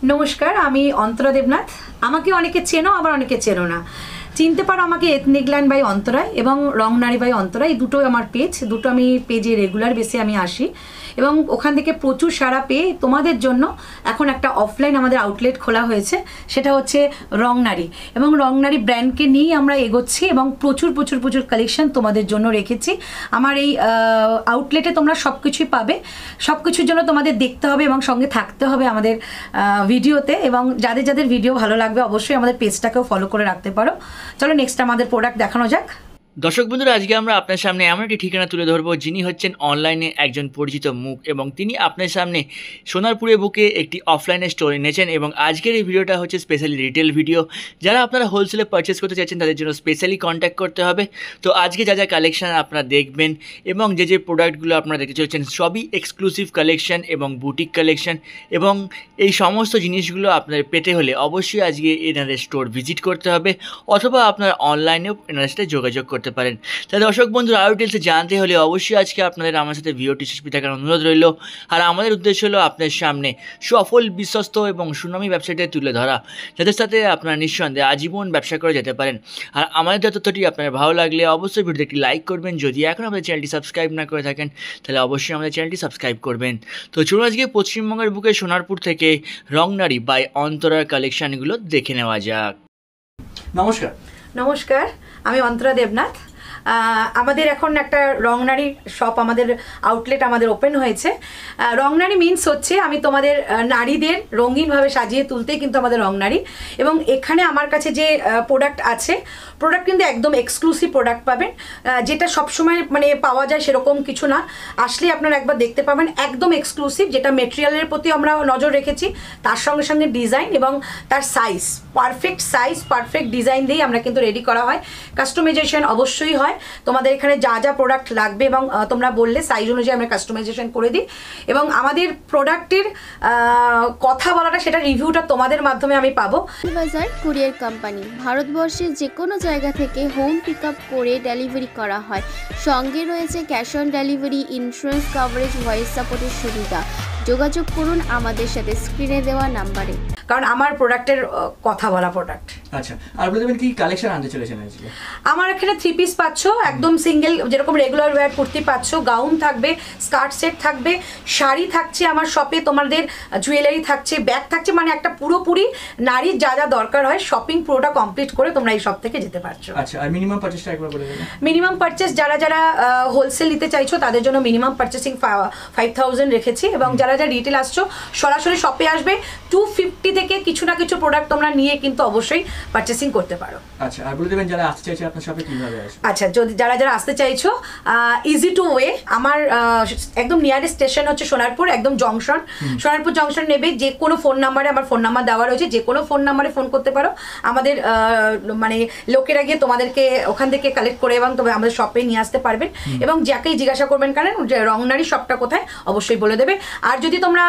নমস্কার, আমি অন্তরা দেবনাথ। আমাকে অনেকে চেনো, আবার অনেকে চেনো না। চিনতে পারো আমাকে এথনিক ল্যান্ড বাই অন্তরায় এবং রং নারী বাই অন্তরায়, এই দুটোই আমার পেজ। দুটো আমি পেজে রেগুলার বেসে আমি আসি এবং ওখান থেকে প্রচুর সাড়া পেয়ে তোমাদের জন্য এখন একটা অফলাইন আমাদের আউটলেট খোলা হয়েছে, সেটা হচ্ছে রং নারী। এবং রং নারী ব্র্যান্ডকে নিয়েই আমরা এগোচ্ছি এবং প্রচুর প্রচুর প্রচুর কালেকশন তোমাদের জন্য রেখেছি। আমার এই আউটলেটে তোমরা সব কিছুই পাবে। সব কিছুর জন্য তোমাদের দেখতে হবে এবং সঙ্গে থাকতে হবে আমাদের ভিডিওতে। এবং যাদের যাদের ভিডিও ভালো লাগবে অবশ্যই আমাদের পেজটাকেও ফলো করে রাখতে পারো। চলো নেক্সট আমাদের প্রোডাক্ট দেখানো যাক। দর্শক বন্ধুরা, আজকে আমরা আপনার সামনে এমন একটি ঠিকানা তুলে ধরবো যিনি হচ্ছেন অনলাইনে একজন পরিচিত মুখ এবং তিনি আপনার সামনে সোনারপুরে বুকে একটি অফলাইনে স্টোর এনেছেন। এবং আজকের এই ভিডিওটা হচ্ছে স্পেশালি রিটেল ভিডিও। যারা আপনারা হোলসেলে পারচেস করতে চাইছেন তাদের জন্য স্পেশালি কন্ট্যাক্ট করতে হবে। তো আজকে যা যা কালেকশান আপনারা দেখবেন এবং যে প্রোডাক্টগুলো আপনারা দেখতে চলেছেন সবই এক্সক্লুসিভ কালেকশান এবং বুটিক কালেকশান। এবং এই সমস্ত জিনিসগুলো আপনার পেতে হলে অবশ্যই আজকে এনাদের স্টোর ভিজিট করতে হবে অথবা আপনারা অনলাইনেও এনাদের সাথে যোগাযোগ করতে পারেন। তাই দর্শক বন্ধুরা, আরও ডিটেলসে জানতে হলে অবশ্যই আজকে আপনাদের আমার সাথে ভিডিওটি শেষ পর্যন্ত দেখার অনুরোধ রইল। আর আমাদের উদ্দেশ্য হলো আপনার সামনে সফল, বিশ্বস্ত এবং সুনামী ব্যবসাটা তুলে ধরা, যাদের সাথে আপনারা নিঃসন্দেহে আজীবন ব্যবসা করে যেতে পারেন। আর আমাদের তথ্যটি আপনার ভালো লাগলে অবশ্যই ভিডিওতে একটি লাইক করবেন। যদি এখন আমাদের চ্যানেলটি সাবস্ক্রাইব না করে থাকেন তাহলে অবশ্যই আমাদের চ্যানেলটি সাবস্ক্রাইব করবেন। তো চলুন আজকে পশ্চিমবঙ্গের বুকে সোনারপুর থেকে রং নারী বাই অন্তরার কালেকশানগুলো দেখে নেওয়া যাক। নমস্কার। নমস্কার, আমি অন্তরা দেবনাথ। আমাদের এখন একটা রং নারী শপ, আমাদের আউটলেট আমাদের ওপেন হয়েছে। রং নারী মিনস হচ্ছে আমি তোমাদের নারীদের রঙিনভাবে সাজিয়ে তুলতেই কিন্তু আমাদের রং নারী। এবং এখানে আমার কাছে যে প্রোডাক্ট আছে, প্রোডাক্ট কিন্তু একদম এক্সক্লুসিভ প্রোডাক্ট পাবেন, যেটা সবসময় মানে পাওয়া যায় সেরকম কিছু না। আসলে আপনারা একবার দেখতে পাবেন, একদম এক্সক্লুসিভ, যেটা মেটেরিয়ালের প্রতি আমরা নজর রেখেছি, তার সঙ্গে সঙ্গে ডিজাইন এবং তার size, perfect size, perfect design দিয়েই আমরা কিন্তু রেডি করা হয়। কাস্টমাইজেশন অবশ্যই হয়। তোমাদের এখানে যা যা প্রোডাক্ট লাগবে এবং তোমরা বললে সাইজ অনুযায়ী আমরা কাস্টমাইজেশন করে দিই। এবং আমাদের প্রোডাক্টের কথা বলাটা, সেটা রিভিউটা তোমাদের মাধ্যমে আমি পাবো। বাজার কুরিয়ার কোম্পানি ভারতবর্ষের যে কোনো জায়গা থেকে হোম পিক আপ করে ডেলিভারি করা হয়। সঙ্গে রয়েছে cash on delivery, insurance coverage, voice সাপোর্টের সুবিধা। যোগাযোগ করুন আমাদের সাথে স্ক্রিনে দেওয়া নাম্বারে। কারণ আমার প্রোডাক্টের কথা বলা প্রোডাক্ট। আচ্ছা, আর বলতে পারেন কি কালেকশন আনতে চলেছেন আজকে? আমার এখানে 3 পিস পাচ্ছ, একদম সিঙ্গেল, যেরকম রেগুলার ওয়্যার কুর্তি পাচ্ছ, গাউন থাকবে, স্কার্ট সেট থাকবে, শাড়ি থাকছে আমার শপে, তোমাদের জুয়েলারি থাকছে, ব্যাগ থাকছে, মানে একটা পুরোপুরি নারীর যা যা দরকার হয় শপিং পুরোটা কমপ্লিট করে তোমরা এই শপ থেকে যেতে পারছো। আচ্ছা, আর মিনিমাম পারচেসটা একবার বলে দেবেন। মিনিমাম পারচেস যারা যারা হোলসেল নিতে চাইছো তাদের জন্য মিনিমাম পারচেসিং 5000 রেখেছি। এবং যারা যারা রিটেল আসছো সরাসরি শপে আসবে, 250 থেকে কিছু না কিছু প্রোডাক্ট তোমরা নিয়ে কিন্তু অবশ্যই পারচেসিং করতে পারো। আচ্ছা, আর বলে দেবেন যারা আসতে চাইছে আপনার শপে কিভাবে আসবে? আচ্ছা, যদি যারা যারা আসতে চাইছো, ইজি টু ওয়ে। আমার একদম নিয়ারেস্ট স্টেশন হচ্ছে সোনারপুর, একদম জংশন, সোনারপুর জংশন নেবে। যে কোনো ফোন নাম্বারে আমার ফোন নাম্বার দেওয়া রয়েছে, যে কোনো ফোন নাম্বারে ফোন করতে পারো। আমাদের মানে লোকেরা গিয়ে তোমাদেরকে ওখান থেকে কালেক্ট করে এবং তবে আমাদের শপে নিয়ে আসতে পারবেন। এবং যাকেই জিজ্ঞাসা করবেন কারণ যে রং নারী শপটা কোথায়, অবশ্যই বলে দেবে। আর যদি তোমরা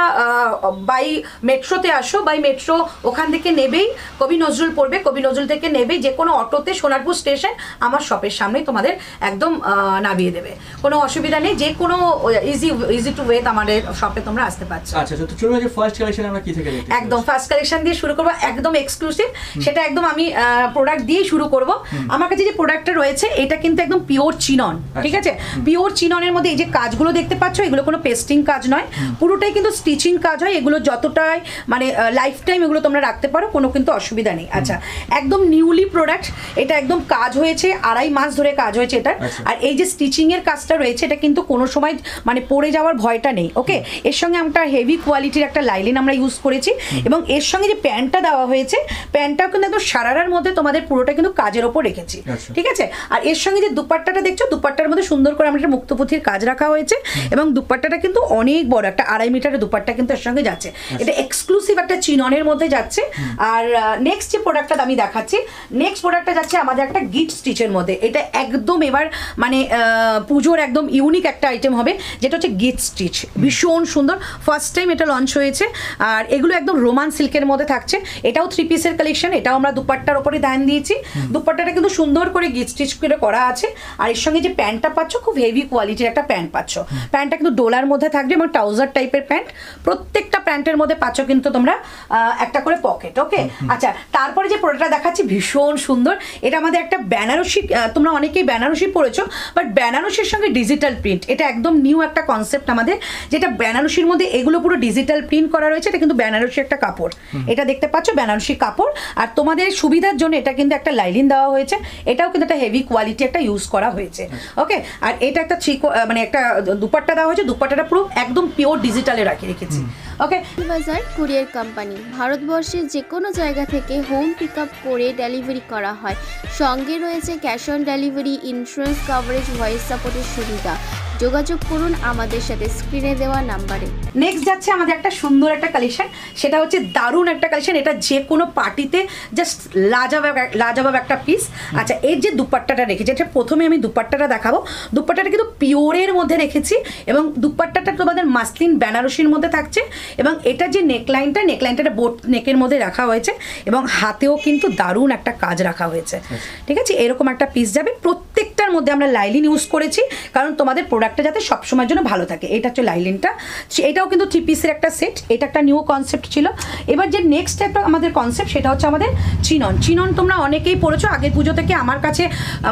বাই মেট্রোতে আসো, বাই মেট্রো ওখান থেকে নেবেই কবি নজরুল পড়বে, কবি নজরুল থেকে নেবেই যে কোনো অটোতে সোনারপুর স্টেশন আমার শপের সামনেই তোমাদের একদম নামিয়ে দেবে। কোনো অসুবিধা নেই, যে কোনো ইজি টু ওয়েতে আমাদের শপে তোমরা আসতে পারছো। আচ্ছা, তো চলুন যে ফার্স্ট কালেকশন আমরা কি থেকে দেখতে? একদম ফার্স্ট কালেকশন দিয়ে শুরু করবো, একদম এক্সক্লুসিভ, সেটা একদম আমি প্রোডাক্ট দিয়ে শুরু করব। আমার কাছে যে প্রোডাক্টটা রয়েছে এটা কিন্তু একদম পিওর চিনন, ঠিক আছে? পিওর চিননের মধ্যে এই যে কাজগুলো দেখতে পাচ্ছ, এগুলো কোনো পেস্টিং কাজ নয়, পুরোটাই কিন্তু স্টিচিং কাজ হয়। এগুলো যতটাই মানে লাইফ টাইম এগুলো তোমরা রাখতে পারো, কোনো কিন্তু অসুবিধা নেই। আচ্ছা, একদম নিউলি প্রোডাক্ট, এটা একদম কাজ হয়েছে, 2.5 মাস ধরে কাজ হয়েছে এটার। আর এই যে স্টিচিং এর কাজটা রয়েছে এটা কিন্তু কোনো সময় মানে পড়ে যাওয়ার ভয়টা নেই। ওকে, এর সঙ্গে আমরা হেভি কোয়ালিটির একটা লাইলিন আমরা ইউজ করেছি। এবং এর সঙ্গে যে প্যান্টটা দেওয়া হয়েছে, প্যান্টটাও কিন্তু একদম সারারার মধ্যে তোমাদের পুরোটা কিন্তু কাজের ওপর রেখেছি, ঠিক আছে? আর এর সঙ্গে যে দুপাট্টাটা দেখছো, দুপাট্টার মধ্যে সুন্দর করে আমরা একটা মুক্তপুথির কাজ রাখা হয়েছে। এবং দুপাট্টাটা কিন্তু অনেক বড়, একটা 2.5 মিটারের দুপাট্টা কিন্তু এর সঙ্গে যাচ্ছে। এটা এক্সক্লুসিভ একটা চিননের মধ্যে যাচ্ছে। আর নেক্সট যে প্রোডাক্টটা আমি দেখাচ্ছি, নেক্সট প্রোডাক্টটা যাচ্ছে আমাদের একটা গিট স্টিচের মধ্যে। এটা একদম এবার মানে পুজোর একদম ইউনিক একটা আইটেম হবে, যেটা হচ্ছে গিট স্টিচ, ভীষণ সুন্দর। ফার্স্ট টাইম এটা লঞ্চ হয়েছে। আর এগুলো একদম রোমান সিল্কের মধ্যে থাকছে। এটাও 3 পিসের কালেকশন, এটাও আমরা দুপাট্টার ওপরে ধ্যান দিয়েছি। দুপাট্টাটা কিন্তু সুন্দর করে গিট স্টিচ করে করা আছে। আর এর সঙ্গে যে প্যান্টটা পাচ্ছ, খুব হেভি কোয়ালিটির একটা প্যান্ট পাচ্ছ। প্যান্টটা কিন্তু ডোলার মধ্যে থাকবে এবং ট্রাউজার টাইপের প্যান্ট। প্রত্যেকটা প্যান্টের মধ্যে পাচ্ছ কিন্তু তোমরা একটা করে পকেট। ওকে, আচ্ছা তারপরে যে প্রোডাক্টটা দেখাচ্ছি ভীষণ সুন্দর, এটা আমাদের একটা বেনারসি, তোমরা অনেকেই বেনারসি পড়েছো, বাট বেনারসির সঙ্গে ডিজিটাল প্রিন্ট, এটা একদম নিউ একটা কনসেপ্ট আমাদের, যেটা বেনারসির মধ্যে এগুলো পুরো ডিজিটাল প্রিন্ট করা রয়েছে। এটা কিন্তু বেনারসি একটা কাপড়, এটা দেখতে পাচ্ছ বেনারসি কাপড়, আর তোমাদের সুবিধার জন্য এটা কিন্তু একটা লাইলিন দেওয়া হয়েছে, এটাও কিন্তু একটা হেভি কোয়ালিটি একটা ইউজ করা হয়েছে। ওকে, আর এটা একটা মানে একটা দুপাট্টা দেওয়া হয়েছে, দুপাট্টাটা পুরো একদম পিওর ডিজিটালে রেখেছি। ওকে, বাজার কুরিয়ার কোম্পানি ভারতবর্ষের যে কোনো জায়গা থেকে হোম পিক আপ করে ডেলিভারি করা হয়। সঙ্গে রয়েছে cash on delivery, insurance coverage, voice সাপোর্টের সুবিধা। যোগাযোগ করুন আমাদের সাথে স্ক্রিনে দেওয়া নাম্বারে। নেক্সট যাচ্ছে আমাদের একটা সুন্দর একটা কালেকশন, সেটা হচ্ছে দারুণ একটা কালেকশন, এটা যে কোনো পার্টিতে জাস্ট লাজবাব একটা পিস। আচ্ছা, এর যে দুপাট্টাটা রেখেছি, এটা প্রথমে আমি দুপাট্টাটা দেখাবো। দুপাট্টাটা কিন্তু পিওরের মধ্যে রেখেছি, এবং দুপাট্টাটা তোমাদের মাসলিন বেনারসির মধ্যে থাকছে, এবং এটা যে নেকলাইনটা বোট নেকের মধ্যে রাখা হয়েছে, এবং হাতেও কিন্তু দারুণ একটা কাজ রাখা হয়েছে। ঠিক আছে, এরকম একটা পিস যাবে। প্রত্যেকটার মধ্যে আমরা লাইলিন ইউজ করেছি, কারণ তোমাদের প্রোডাক্টটা যাতে সবসময়ের জন্য ভালো থাকে। এটা হচ্ছে লাইলিনটা, এটাও কিন্তু 3 পিসের একটা সেট, এটা একটা নিউ কনসেপ্ট ছিল। এবার যে নেক্সট একটা আমাদের কনসেপ্ট, সেটা হচ্ছে আমাদের চিনন। তোমরা অনেকেই পড়েছো, আগের পুজো থেকে আমার কাছে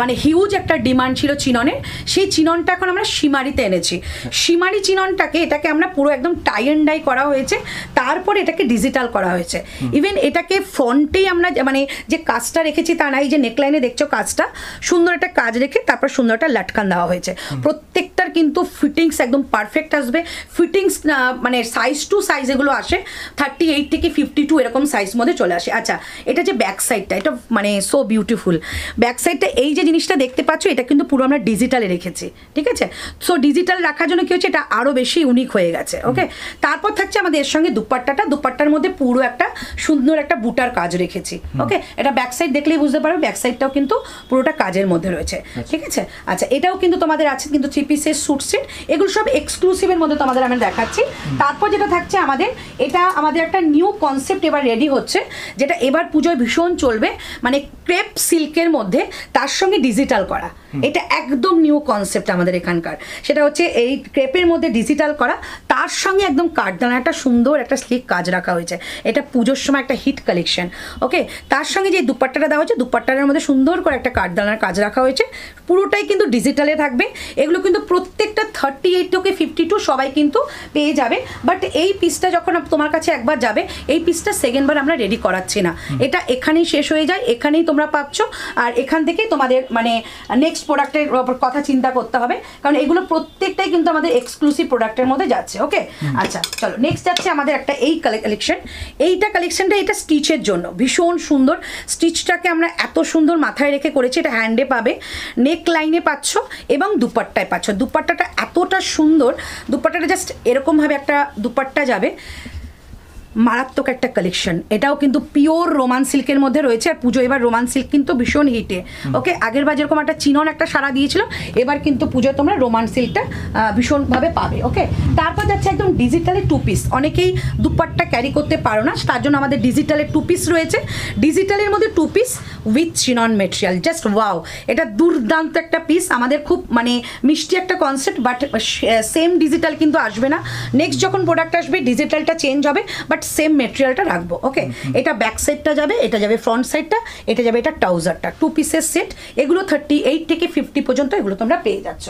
মানে হিউজ একটা ডিমান্ড ছিল চিননের, সেই চিননটা এখন আমরা সীমারিতে এনেছি। সীমারি চিননটাকে, এটাকে আমরা পুরো একদম টাই অ্যান্ড ডাই করা হয়েছে, তারপরে এটাকে ডিজিটাল করা হয়েছে। ইভেন এটাকে ফ্রন্টেই আমরা মানে যে কাজটা রেখেছি তা না, এই যে নেকলাইনে দেখছো কাজটা, সুন্দর একটা কাজ রেখে তারপর সুন্দর একটা লাটকান দেওয়া হয়েছে। প্রত্যেকটার কিন্তু ফিটিংস একদম পারফেক্ট আসবে। ফিটিংস মানে সাইজ টু সাইজ এগুলো আসে, 38 থেকে 52 এরকম সাইজ মধ্যে চলে আসে। আচ্ছা, এটা যে ব্যাক সাইডটা, এটা মানে সো বিউটিফুল। ব্যাক সাইডটা এই যে জিনিসটা দেখতে পাচ্ছ, এটা কিন্তু পুরো আমরা ডিজিটালে রেখেছি। ঠিক আছে, সো ডিজিটাল রাখার জন্য কি হচ্ছে, এটা আরও বেশি ইউনিক হয়ে গেছে। ওকে, তারপর থাকছে আমাদের এর সঙ্গে দুপাট্টার মধ্যে পুরো একটা সুন্দর একটা বুটার কাজ রেখেছি। ওকে, এটা ব্যাক সাইড দেখলেই বুঝতে পারবে, ব্যাক সাইডটাও কিন্তু পুরোটা কাজের মধ্যে রয়েছে। ঠিক আছে, আচ্ছা এটাও কিন্তু তোমাদের আছে কিন্তু 3 পিসের স্যুট সেট, এগুলো সব এক্সক্লুসিভের মধ্যে তোমাদের আমি দেখাচ্ছি। তারপর যেটা থাকছে আমাদের, এটা আমাদের একটা নিউ কনসেপ্ট এবার রেডি হচ্ছে, যেটা এবার পুজোয় ভীষণ চলবে, মানে ক্রেপ সিল্কের মধ্যে তার সঙ্গে ডিজিটাল করা। এটা একদম নিউ কনসেপ্ট আমাদের এখানকার, সেটা হচ্ছে এই ক্রেপের মধ্যে ডিজিটাল করা, তার সঙ্গে একদম কাঠদানা একটা সুন্দর একটা স্লিক কাজ রাখা হয়েছে। এটা পুজোর সময় একটা হিট কালেকশন। ওকে, তার সঙ্গে যে দুপাট্টাটা দেওয়া হয়েছে, দুপাট্টার মধ্যে সুন্দর করে একটা কাঠদানার কাজ রাখা হয়েছে, পুরোটাই কিন্তু ডিজিটালে থাকবে। এগুলো কিন্তু প্রত্যেকটা 38 থেকে 52 সবাই কিন্তু পেয়ে যাবে। বাট এই পিসটা যখন তোমার কাছে একবার যাবে, এই পিসটা সেকেন্ডবার আমরা রেডি করাচ্ছি না, এটা এখানেই শেষ হয়ে যায়, এখানেই তোমরা পাচ্ছ। আর এখান থেকেই তোমাদের মানে নেক্সট প্রোডাক্টের কথা চিন্তা করতে হবে, কারণ এগুলো প্রত্যেকটাই কিন্তু আমাদের এক্সক্লুসিভ প্রোডাক্টের মধ্যে যাচ্ছে। ওকে, আচ্ছা চলো নেক্সট যাচ্ছে আমাদের একটা এই কালেকশন। কালেকশনটা এটা স্টিচের জন্য ভীষণ সুন্দর। স্টিচটাকে আমরা এত সুন্দর মাথায় রেখে করেছি, এটা হ্যান্ডে পাবে, নেক লাইনে পাচ্ছ এবং দুপাট্টায় পাচ্ছ। দুপাট্টাটা এতটা সুন্দর, দুপাট্টাটা জাস্ট এরকমভাবে একটা দুপাট্টা যাবে, মারাত্মক একটা কালেকশন। এটাও কিন্তু পিওর রোমান সিল্কের মধ্যে রয়েছে, আর পুজো এবার রোমান সিল্ক কিন্তু ভীষণ হিটে। ওকে, আগের বার যেরকম একটা চিনন একটা সারা দিয়েছিল, এবার কিন্তু পুজোয় তোমরা রোমান সিল্কটা ভীষণভাবে পাবে। ওকে, তারপর যাচ্ছে একদম ডিজিটালে 2 পিস। অনেকেই দুপাট্টা ক্যারি করতে পারো না, তার জন্য আমাদের ডিজিটালে 2 পিস রয়েছে। ডিজিটালের মধ্যে 2 piece with chinon material, just wow, এটা দুর্দান্ত একটা পিস। আমাদের খুব মানে মিষ্টি একটা কনসেপ্ট, বাট সেম ডিজিটাল কিন্তু আসবে না। নেক্সট যখন প্রোডাক্ট আসবে ডিজিটালটা চেঞ্জ হবে, বাট সেম মেটেরিয়ালটা রাখবো। ওকে, এটা ব্যাক সাইডটা যাবে, এটা যাবে ফ্রন্ট সাইডটা, এটা যাবে এটা ট্রাউজারটা। 2 পিসের সেট, এগুলো 38 থেকে 50 পর্যন্ত এগুলো তোমরা পেয়ে যাচ্ছ।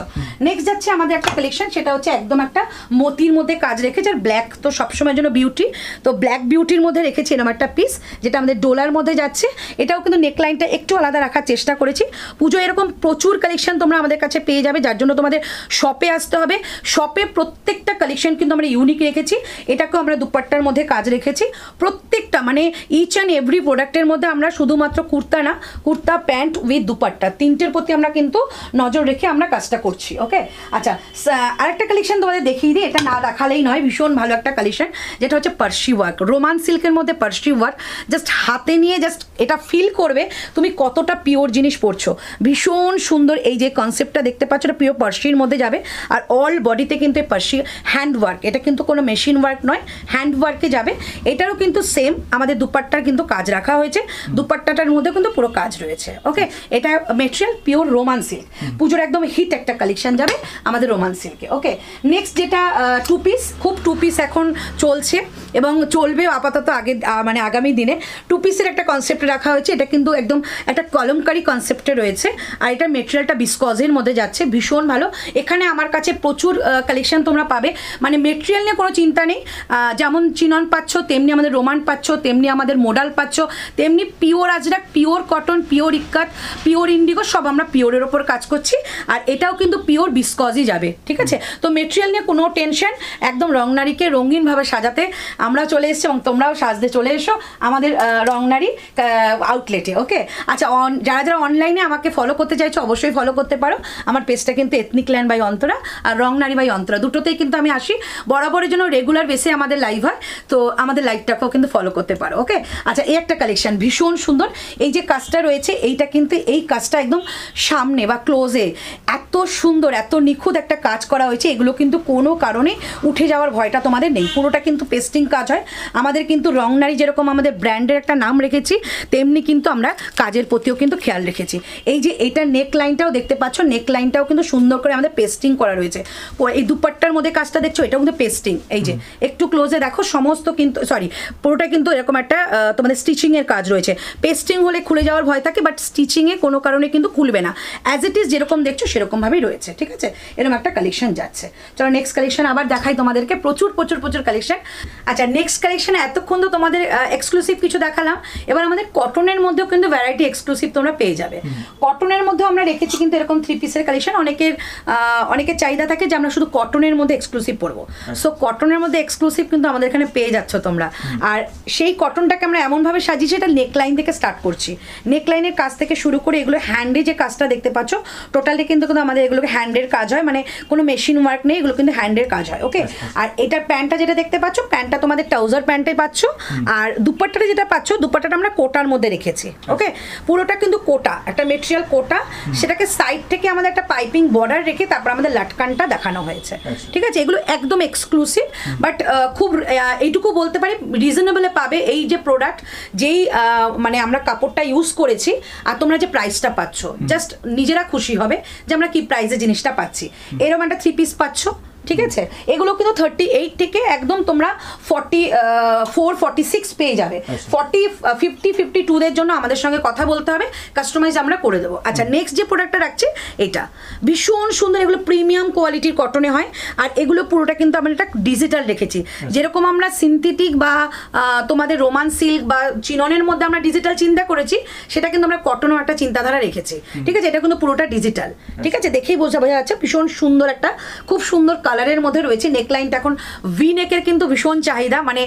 নেক্সট যাচ্ছে আমাদের একটা কালেকশন, সেটা হচ্ছে একদম একটা মতির মধ্যে কাজ রেখেছে, আর ব্ল্যাক তো সবসময়ের জন্য বিউটি, তো ব্ল্যাক বিউটির মধ্যে রেখেছি এরকম একটা পিস, যেটা আমাদের ডোলার মধ্যে যাচ্ছে। এটাও কিন্তু নেকলাইনটা একটু আলাদা রাখার চেষ্টা করেছি। পুজো এরকম প্রচুর কালেকশন তোমরা আমাদের কাছে পেয়ে যাবে, যার জন্য তোমাদের শপে আসতে হবে। শপে প্রত্যেকটা কালেকশন কিন্তু আমরা ইউনিক রেখেছি। এটাকেও আমরা দুপাট্টার মধ্যে কাজ রেখেছি। প্রত্যেকটা মানে ইচ অ্যান্ড এভরি প্রোডাক্টের মধ্যে আমরা শুধুমাত্র কুর্তা না, কুর্তা প্যান্ট উইথ দুপাট্টা, 3টের প্রতি আমরা কিন্তু নজর রেখে আমরা কাজটা করছি। ওকে, আচ্ছা আরেকটা কালেকশন তোমাদের দেখিয়ে দিই, এটা না দেখালেই নয়, ভীষণ ভালো একটা কালেকশন, যেটা হচ্ছে পার্সি ওয়ার্ক, রোমান সিল্কের মধ্যে পার্সি ওয়ার্ক। জাস্ট হাতে নিয়ে জাস্ট এটা ফিল করবে তুমি কতটা পিওর জিনিস পড়ছো। ভীষণ সুন্দর এই যে কনসেপ্টটা দেখতে পাচ্ছ, এটা পিওর পার্সির মধ্যে যাবে, আর অল বডিতে কিন্তু পার্সি হ্যান্ড ওয়ার্ক, এটা কিন্তু কোনো মেশিন ওয়ার্ক নয়, হ্যান্ড ওয়ার্কে যাবে। যাবে। এটারও কিন্তু সেম আমাদের দুপাট্টার কিন্তু কাজ রাখা হয়েছে, দুপাট্টাটার মধ্যে কিন্তু পুরো কাজ রয়েছে। ওকে, এটা মেটেরিয়াল পিওর রোমান সিল্ক, পুজোর একদম হিট একটা কালেকশন যাবে আমাদের রোমান সিল্কে। ওকে, নেক্সট যেটা টু পিস, খুব টু পিস এখন চলছে এবং চলবেও আপাতত মানে আগামী দিনে। টু পিসের একটা কনসেপ্ট রাখা হয়েছে, এটা কিন্তু একদম একটা কলমকারি কনসেপ্টে রয়েছে, আর এটা মেটেরিয়ালটা বিসকজের মধ্যে যাচ্ছে, ভীষণ ভালো। এখানে আমার কাছে প্রচুর কালেকশন তোমরা পাবে, মানে মেটেরিয়াল নিয়ে কোনো চিন্তা নেই। যেমন চিনন পাচ্ছ, তেমনি আমাদের রোমান পাচ্ছ, তেমনি আমাদের মোডাল পাচ্ছ, তেমনি pure Ajrak, pure cotton, pure ইক্কাত, পিওর ইন্ডিগো, সব আমরা পিওরের ওপর কাজ করছি। আর এটাও কিন্তু পিওর বিসকজই যাবে, ঠিক আছে? তো মেটেরিয়াল নিয়ে কোনো টেনশন, একদম রংনারীকে রঙিনভাবে সাজাতে আমরা চলে এসেছি এবং তোমরাও সাজতে চলে এসো আমাদের রংনারী আউটলেটে। ওকে, আচ্ছা, যারা যারা অনলাইনে আমাকে ফলো করতে চাইছো অবশ্যই ফলো করতে পারো। আমার পেজটা কিন্তু এথনিক ল্যান্ড বাই অন্তরা আর রংনারী বাই অন্তরা, দুটোতেই কিন্তু আমি আসি বরাবরের জন্য, রেগুলার বেসে আমাদের লাইভ হয়, তো আমাদের লাইভটাকেও কিন্তু ফলো করতে পারো। ওকে, আচ্ছা, এই একটা কালেকশন ভীষণ সুন্দর। এই যে কাজটা রয়েছে, এইটা কিন্তু এই কাজটা একদম সামনে বা ক্লোজে এত সুন্দর, এত নিখুঁত একটা কাজ করা হয়েছে, এগুলো কিন্তু কোনো কারণে উঠে যাওয়ার ভয়টা তোমাদের নেই। পুরোটা কিন্তু পেস্টিং কাজ হয় আমাদের, কিন্তু রংনারী যেরকম আমাদের ব্র্যান্ডের একটা নাম রেখেছি, তেমনি কিন্তু আমরা কাজের প্রতিও কিন্তু খেয়াল রেখেছি। এই যে এইটা নেক লাইনটাও দেখতে পাচ্ছ, নেক লাইনটাও কিন্তু সুন্দর করে আমাদের পেস্টিং করা রয়েছে। এই দুপাট্টার মধ্যে কাজটা দেখছো, এটাও কিন্তু পেস্টিং। এই যে একটু ক্লোজে দেখো, সমস্ত কিন্তু পুরোটা কিন্তু এরকম একটা তোমাদের স্টিচিংয়ের কাজ রয়েছে। পেস্টিং হলে খুলে যাওয়ার ভয় থাকে, বাট স্টিচিংয়ে কোনো কারণে কিন্তু খুলবে না, অ্যাজ ইট ইজ যেরকম দেখছো সেরকমভাবেই রয়েছে, ঠিক আছে? এরকম একটা কালেকশন যাচ্ছে। চলো নেক্সট কালেকশন আবার দেখাই তোমাদেরকে, প্রচুর প্রচুর প্রচুর কালেকশন। আচ্ছা, নেক্সট কালেকশনে এতক্ষণ তো তোমাদের এক্সক্লুসিভ কিছু দেখালাম, এবার আমাদের কটনের মধ্যেও কিন্তু ভ্যারাইটি এক্সক্লুসিভ তোমরা পেয়ে যাবে। কটনের মধ্যেও আমরা রেখেছি কিন্তু এরকম থ্রি পিসের কালেকশন। অনেকের চাহিদা থাকে যে আমরা শুধু কটনের মধ্যে এক্সক্লুসিভ পরবো, সো কটনের মধ্যে এক্সক্লুসিভ কিন্তু আমাদের এখানে পেয়ে যাচ্ছ তোমরা। আর সেই কটনটাকে আমরা এমনভাবে সাজিয়েছি, এটা নেকলাইন থেকে স্টার্ট করছি, নেকলাইনের কাজ থেকে শুরু করে এগুলো হ্যান্ডে যে কাজটা দেখতে পাচ্ছ, টোটালি কিন্তু আমাদের এগুলোকে হ্যান্ডের কাজ হয়, মানে কোনো মেশিন ওয়ার্ক নেই, এগুলো কিন্তু হ্যান্ডের কাজ হয়। ওকে, আর এটার প্যান্টটা যেটা দেখতে পাচ্ছ, প্যান্টটা তোমাদের ট্রাউজার প্যান্টে পাচ্ছ, আর দুপাট্টাটা যেটা পাচ্ছ, দুপাট্টাটা আমরা কোটার মধ্যে রেখেছি। ওকে, পুরোটা কিন্তু কোটা, একটা মেটেরিয়াল কোটা, সেটাকে সাইড থেকে আমাদের একটা পাইপিং বর্ডার রেখে তারপর আমাদের লাটকানটা দেখানো হয়েছে, ঠিক আছে? এগুলো একদম এক্সক্লুসিভ, বাট খুব এইটুকু বলতে পারি রিজনেবলে পাবে এই যে প্রোডাক্ট, যেই মানে আমরা কাপড়টা ইউজ করেছি আর তোমরা যে প্রাইসটা পাচ্ছ, জাস্ট নিজেরা খুশি হবে যে আমরা কি প্রাইসে জিনিসটা পাচ্ছি। এরকম একটা থ্রি পিস পাচ্ছ, ঠিক আছে? এগুলো কিন্তু 38 থেকে একদম তোমরা 44, 46 পেয়ে যাবে। 40, 50, 52দের জন্য আমাদের সঙ্গে কথা বলতে হবে, কাস্টমাইজ আমরা করে দেবো। আচ্ছা, নেক্সট যে প্রোডাক্টটা রাখছি, এটা ভীষণ সুন্দর, এগুলো প্রিমিয়াম কোয়ালিটির কটনে হয়, আর এগুলো পুরোটা কিন্তু আমরা এটা ডিজিটাল রেখেছি। যেরকম আমরা সিনথেটিক বা তোমাদের রোমান সিল্ক বা চিননের মধ্যে আমরা ডিজিটাল চিন্তা করেছি, সেটা কিন্তু আমরা কটনও একটা চিন্তাধারা রেখেছি, ঠিক আছে? এটা কিন্তু পুরোটা ডিজিটাল, ঠিক আছে? দেখেই বোঝা যাচ্ছে ভীষণ সুন্দর, একটা খুব সুন্দর কালারের মধ্যে রয়েছে। নেকলাইনটা এখন ভি নেকের কিন্তু ভীষণ চাহিদা, মানে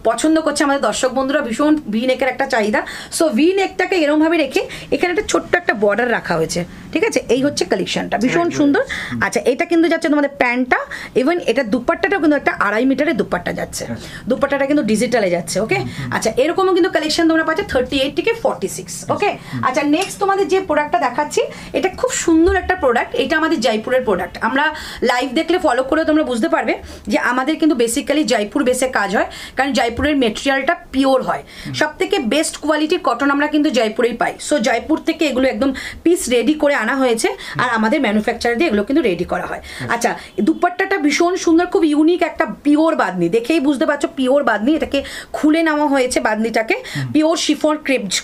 পছন্দ করছে আমাদের দর্শক বন্ধুরা, ভীষণ ভি নেকের একটা চাহিদা। সো ভি নেকটাকে এরমভাবে রেখে এখানে একটা ছোট্ট একটা বর্ডার রাখা হয়েছে, ঠিক আছে? এই হচ্ছে কালেকশনটা, ভীষণ সুন্দর। আচ্ছা, এটা কিন্তু যাচ্ছে তোমাদের প্যান্টটা, ইভেন এটা দুপাট্টাটাও কিন্তু একটা 2.5 মিটারের দুপাট্টা যাচ্ছে, দুপাট্টাটা কিন্তু ডিজিটালে যাচ্ছে। ওকে, আচ্ছা, এরকমও কিন্তু কালেকশন তোমরা পাচ্ছ 38 থেকে 46। ওকে, আচ্ছা, নেক্সট তোমাদের যে প্রোডাক্টটা দেখাচ্ছি, এটা খুব সুন্দর একটা প্রোডাক্ট, এটা আমাদের জয়পুরের প্রোডাক্ট। আমরা লাইভ দেখলে ফলো করে তোমরা বুঝতে পারবে যে আমাদের কিন্তু বেসিক্যালি জয়পুর বেসে কাজ হয়, কারণ জয়পুরের মেটেরিয়ালটা পিওর হয়, সব থেকে বেস্ট কোয়ালিটির কটন আমরা কিন্তু জয়পুরেই পাই। সো জয়পুর থেকে এগুলো একদম পিস রেডি করে আনা হয়েছে, আর আমাদের ম্যানুফ্যাকচার দিয়ে এগুলো কিন্তু রেডি করা হয়। আচ্ছা, দুপাট্টাটা ভীষণ সুন্দর, খুব ইউনিক একটা পিওর বাঁধনি, দেখেই বুঝতে পারছো পিওর বাঁধনি। এটাকে খুলে নেওয়া হয়েছে বাঁধনিটাকে, পিওর শিফন,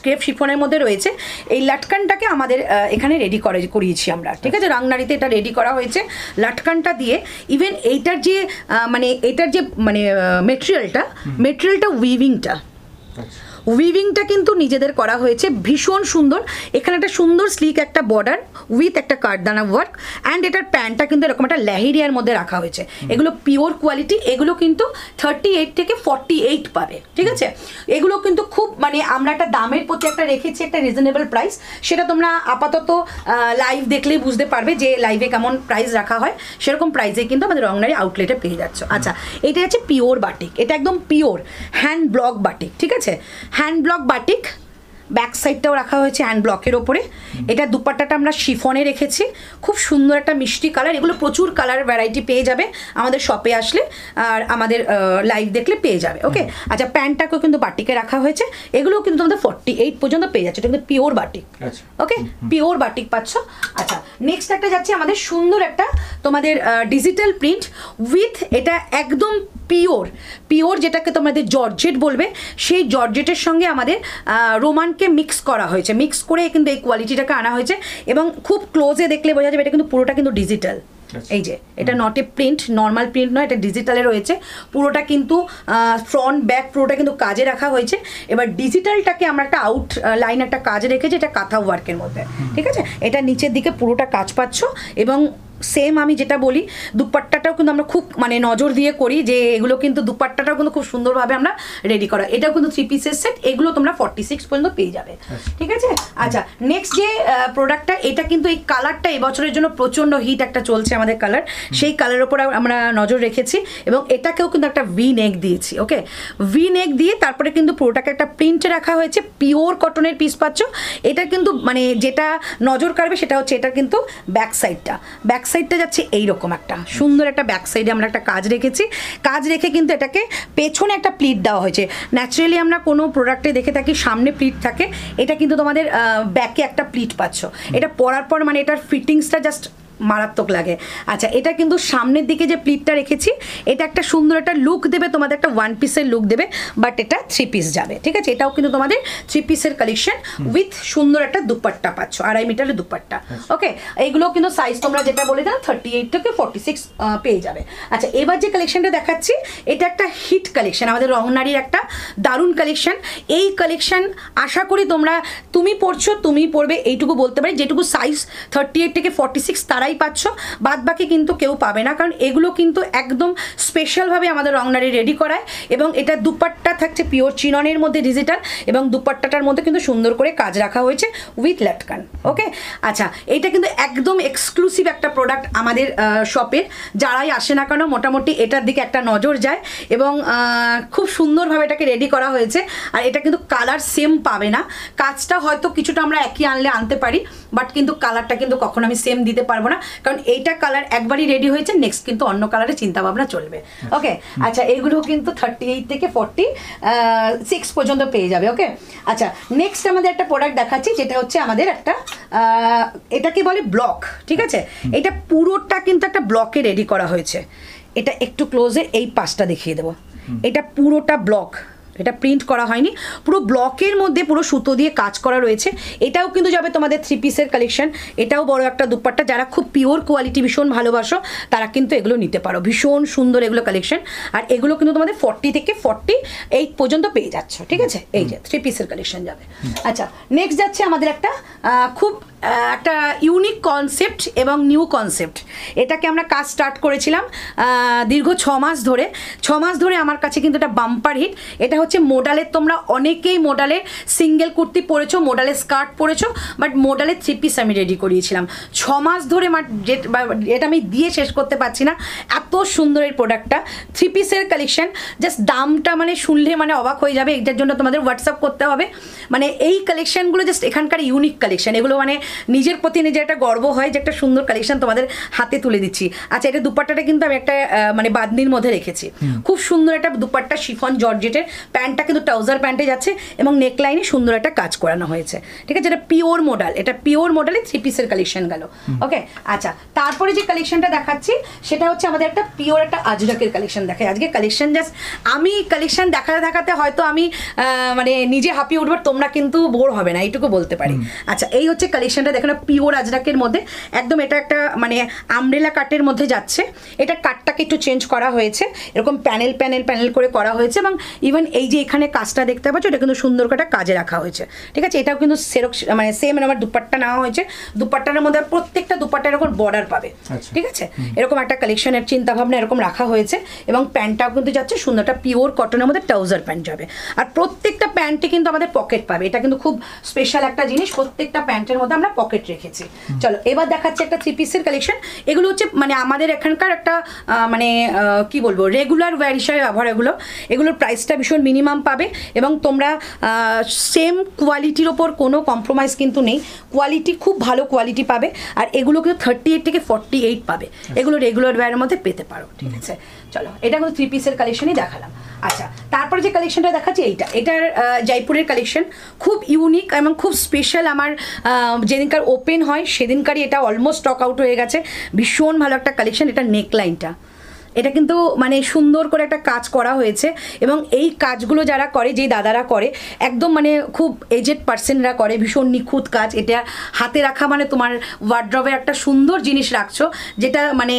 ক্রেপ শিফনের মধ্যে রয়েছে। এই লাটকানটাকে আমাদের এখানে রেডি করিয়েছি আমরা, ঠিক আছে? রাংনারীতে এটা রেডি করা হয়েছে লাটকানটা দিয়ে। ইভেন এইটার যে মেটেরিয়ালটা উইভিংটা কিন্তু নিজেদের করা হয়েছে, ভীষণ সুন্দর। এখানে একটা সুন্দর স্লিক একটা বর্ডার উইথ একটা কাঠদানা ওয়ার্ক, অ্যান্ড এটার প্যান্টটা কিন্তু এরকম একটা লেহেরিয়ার মধ্যে রাখা হয়েছে। এগুলো পিওর কোয়ালিটি, এগুলো কিন্তু 38 থেকে 48 পাবে, ঠিক আছে? এগুলো কিন্তু খুব, মানে আমরা একটা দামের প্রতি একটা রেখেছি একটা রিজনেবল প্রাইস, সেটা তোমরা আপাতত লাইভ দেখলেই বুঝতে পারবে যে লাইভে কেমন প্রাইস রাখা হয়, সেরকম প্রাইসে কিন্তু আমাদের রংনারী আউটলেটে পেয়ে যাচ্ছ। আচ্ছা, এটা হচ্ছে পিওর বাটিক, এটা একদম পিওর হ্যান্ড ব্লক বাটিক, ঠিক আছে? হ্যান্ড ব্লক বাটিক ব্যাক সাইডটাও রাখা হয়েছে হ্যান্ড ব্লকের ওপরে। এটা দুপাট্টাটা আমরা শিফনে রেখেছি, খুব সুন্দর একটা মিষ্টি কালার। এগুলো প্রচুর কালার ভ্যারাইটি পেয়ে যাবে আমাদের শপে আসলে, আর আমাদের লাইভ দেখলে পেয়ে যাবে। ওকে, আচ্ছা প্যান্টটাকেও কিন্তু বাটিকে রাখা হয়েছে। এগুলোও কিন্তু আমাদের 48 পর্যন্ত পেয়ে যাচ্ছে, এটা কিন্তু পিওর বাটিক। ওকে, পিওর বাটিক পাচ্ছ। আচ্ছা নেক্সট একটা যাচ্ছে আমাদের সুন্দর একটা তোমাদের ডিজিটাল প্রিন্ট উইথ, এটা একদম পিওর যেটাকে তোমাদের জর্জেট বলবে, সেই জর্জেটের সঙ্গে আমাদের রোমানকে মিক্স করা হয়েছে, মিক্স করে কিন্তু এই কোয়ালিটিটাকে আনা হয়েছে। এবং খুব ক্লোজে দেখলে বোঝা যাবে এটা কিন্তু পুরোটা কিন্তু ডিজিটাল। এই যে এটা not a print, normal print নয়, এটা ডিজিটালে রয়েছে পুরোটা কিন্তু, ফ্রন্ট ব্যাক পুরোটা কিন্তু কাজে রাখা হয়েছে। এবার ডিজিটালটাকে আমরা একটা আউট লাইন একটা কাজে রেখেছি, এটা কাঁথা ওয়ার্কের মধ্যে, ঠিক আছে। এটা নিচের দিকে পুরোটা কাজ পাচ্ছ। এবং সেম আমি যেটা বলি, দুপাট্টাটাও কিন্তু আমরা খুব মানে নজর দিয়ে করি, যে এগুলো কিন্তু দুপাট্টাটাও কিন্তু খুব সুন্দরভাবে আমরা রেডি করা। এটাও কিন্তু 3 পিসের সেট, এগুলো তোমরা 46 পর্যন্ত পেয়ে যাবে, ঠিক আছে। আচ্ছা নেক্সট যে প্রোডাক্টটা, এটা কিন্তু এই কালারটা এবছরের জন্য প্রচণ্ড হিট একটা চলছে আমাদের কালার, সেই কালারের ওপর আমরা নজর রেখেছি। এবং এটাকেও কিন্তু একটা ভি নেক দিয়েছি। ওকে, ভি নেক দিয়ে তারপরে কিন্তু পুরোটাকে একটা প্রিন্টে রাখা হয়েছে, পিওর কটনের পিস পাচ্ছ। এটা কিন্তু মানে যেটা নজর কাড়বে সেটা হচ্ছে এটা কিন্তু ব্যাক সাইডটা যাচ্ছে এইরকম একটা সুন্দর একটা ব্যাক সাইডে আমরা একটা কাজ রেখেছি। কাজ রেখে কিন্তু এটাকে পেছনে একটা প্লিট দেওয়া হয়েছে। ন্যাচারালি আমরা কোনো প্রোডাক্টে দেখে থাকি সামনে প্লিট থাকে, এটা কিন্তু তোমাদের ব্যাকে একটা প্লিট পাচ্ছ। এটা পরার পর মানে এটার ফিটিংসটা জাস্ট মারাত্মক লাগে। আচ্ছা এটা কিন্তু সামনের দিকে যে প্লিটটা রেখেছি, এটা একটা সুন্দর একটা লুক দেবে তোমাদের, একটা 1 পিসের লুক দেবে, বাট এটা 3 পিস যাবে, ঠিক আছে। এটাও কিন্তু তোমাদের 3 পিসের কালেকশন উইথ সুন্দর একটা দুপাট্টা পাচ্ছ, 2.5 মিটারের দুপাট্টা। ওকে, এইগুলো কিন্তু সাইজ তোমরা যেটা বলে দাও 38 থেকে 46 পেয়ে যাবে। আচ্ছা এবার যে কালেকশনটা দেখাচ্ছি, এটা একটা হিট কালেকশন, আমাদের রংনারীর একটা দারুণ কালেকশন। এই কালেকশন আশা করি তুমি পড়ছো, তুমি পড়বে এইটুকু বলতে পারি, যেটুকু সাইজ 38 থেকে 46 তারা পাচ্ছ, বাদ বাকি কিন্তু কেউ পাবে না, কারণ এগুলো কিন্তু একদম স্পেশালভাবে আমাদের রংনারী রেডি করায়। এবং এটা দুপাট্টা থাকছে পিওর চিননের মধ্যে ডিজিটাল, এবং দুপাট্টাটার মধ্যে কিন্তু সুন্দর করে কাজ রাখা হয়েছে উইথ লাটকান। ওকে, আচ্ছা এটা কিন্তু একদম এক্সক্লুসিভ একটা প্রোডাক্ট আমাদের শপের, যারাই আসে না কেন মোটামুটি এটার দিকে একটা নজর যায়। এবং খুব সুন্দরভাবে এটাকে রেডি করা হয়েছে। আর এটা কিন্তু কালার সেম পাবে না, কাজটা হয়তো কিছুটা আমরা একই আনতে পারি, বাট কিন্তু কালারটা কিন্তু কখনো আমি সেম দিতে পারবো না, কারণ এইটা কালার একবারই রেডি হয়েছে, নেক্সট কিন্তু অন্য কালারের চিন্তা ভাবনা চলবে। ওকে, আচ্ছা এগুলো কিন্তু 38 থেকে 46 পর্যন্ত পেয়ে যাবে। ওকে, আচ্ছা নেক্সট আমাদের একটা প্রোডাক্ট দেখাচ্ছি, যেটা হচ্ছে আমাদের একটা এটাকে বলে ব্লক, ঠিক আছে। এটা পুরোটা কিন্তু একটা ব্লকে রেডি করা হয়েছে। এটা একটু ক্লোজে এই পাশটা দেখিয়ে দেবো, এটা পুরোটা ব্লক, এটা প্রিন্ট করা হয়নি, পুরো ব্লকের মধ্যে পুরো সুতো দিয়ে কাজ করা রয়েছে। এটাও কিন্তু যাবে তোমাদের 3 পিসের কালেকশন। এটাও বড় একটা দুপাট্টা, যারা খুব পিওর কোয়ালিটি ভীষণ ভালোবাসো তারা কিন্তু এগুলো নিতে পারো, ভীষণ সুন্দর এগুলো কালেকশন। আর এগুলো কিন্তু তোমাদের 40 থেকে 48 পর্যন্ত পেয়ে যাচ্ছ, ঠিক আছে। এই যে 3 পিসের কালেকশন যাবে। আচ্ছা নেক্সট যাচ্ছে আমাদের একটা খুব একটা ইউনিক কনসেপ্ট এবং নিউ কনসেপ্ট। এটাকে আমরা কাজ স্টার্ট করেছিলাম দীর্ঘ 6 মাস ধরে আমার কাছে কিন্তু এটা বাম্পার হিট। এটা হচ্ছে মোডালের, তোমরা অনেকেই মোডালের সিঙ্গেল কুর্তি পরেছো, মোডালের স্কার্ট পরেছো, বাট মোডালের 3 পিস আমি রেডি করিয়েছিলাম 6 মাস ধরে। এটা আমি দিয়ে শেষ করতে পারছি না, এত সুন্দর এই প্রোডাক্টটা। 3 পিসের কালেকশন, জাস্ট দামটা মানে শুনলে মানে অবাক হয়ে যাবে। এটার জন্য তোমাদের হোয়াটসঅ্যাপ করতে হবে। মানে এই কালেকশনগুলো জাস্ট এখানকার ইউনিক কালেকশন, এগুলো মানে নিজের প্রতি নিজের একটা গর্ব হয় যে একটা সুন্দর কালেকশন তোমাদের হাতে তুলে দিচ্ছি। আচ্ছা এটা দুপাট্টাটা কিন্তু আমি একটা মানে বাদনির মধ্যে রেখেছি, খুব সুন্দর একটা দুপাট্টা, শিফন জর্জেটের। প্যান্টটা কিন্তু ট্রাউজার প্যান্টে যাচ্ছে এবং নেকলাইনে সুন্দর একটা কাজ করানো হয়েছে, ঠিক আছে। এটা পিওর মডেল, এটা পিওর মডেলে 3 পিসের কালেকশন গেল। ওকে, আচ্ছা তারপরে যে কালেকশনটা দেখাচ্ছি সেটা হচ্ছে আমাদের একটা পিওর একটা আজরাকের কালেকশন দেখাই আজকে। কালেকশন জাস্ট আমি কালেকশন দেখাতে হয়তো আমি মানে নিজে হাঁপিয়ে উঠবো, তোমরা কিন্তু বোর হবে না, এইটুকু বলতে পারি। আচ্ছা এই হচ্ছে কালেকশনটা, দেখো পিওর আজরাকের মধ্যে একদম, এটা একটা মানে আমব্রেলা কাটের মধ্যে যাচ্ছে। এটা কাটটাকে একটু চেঞ্জ করা হয়েছে, এরকম প্যানেল করে করা হয়েছে। এবং ইভেন এই যে এখানে কাজটা দেখতে পাচ্ছ, এটা কিন্তু সুন্দর করে কাজে রাখা হয়েছে, ঠিক আছে। এটাও কিন্তু মানে সেম আমার দুপাট্টা নেওয়া হয়েছে। দুপাট্টার মধ্যে প্রত্যেকটা দুপাট্টা এরকম বর্ডার পাবে, ঠিক আছে। এরকম একটা কালেকশনের চিন্তা ভাবনা এরকম রাখা হয়েছে। এবং প্যান্টটাও কিন্তু যাচ্ছে সুন্দরটা পিওর কটনের মধ্যে ট্রাউজার প্যান্ট যাবে। আর প্রত্যেকটা প্যান্টে কিন্তু আমাদের পকেট পাবে, এটা কিন্তু খুব স্পেশাল একটা জিনিস। প্রত্যেকটা প্যান্টের মধ্যে আমরা আমরা পকেট রেখেছি। চলো এবার দেখাচ্ছি একটা 3 পিসের কালেকশন। এগুলো হচ্ছে মানে আমাদের এখানকার একটা মানে কি বলবো রেগুলার ওয়্যার হিসাবে ব্যবহার। এগুলোর প্রাইসটা ভীষণ মিনিমাম পাবে এবং তোমরা সেম কোয়ালিটির ওপর কোনো কম্প্রোমাইজ কিন্তু নেই, কোয়ালিটি খুব ভালো কোয়ালিটি পাবে। আর এগুলো কিন্তু 38 থেকে 48 পাবে, এগুলো রেগুলার ওয়্যারের মধ্যে পেতে পারো। ঠিক আছে, চলো এটা কিন্তু 3 পিসের কালেকশনই দেখালাম। আচ্ছা, তারপরে যে কালেকশনটা দেখাচ্ছি এটার জয়পুরের কালেকশন, খুব ইউনিক এবং খুব স্পেশাল। আমার যেদিনকার ওপেন হয় সেদিনকারই এটা অলমোস্ট স্টক আউট হয়ে গেছে। ভীষণ ভালো একটা কালেকশন। এটা নেকলাইনটা, এটা কিন্তু মানে সুন্দর করে একটা কাজ করা হয়েছে এবং এই কাজগুলো যারা করে, যেই দাদারা করে, একদম মানে খুব এজেড পার্সনরা করে, ভীষণ নিখুঁত কাজ। এটা হাতে রাখা মানে তোমার ওয়ার্ড্রবে একটা সুন্দর জিনিস রাখছো, যেটা মানে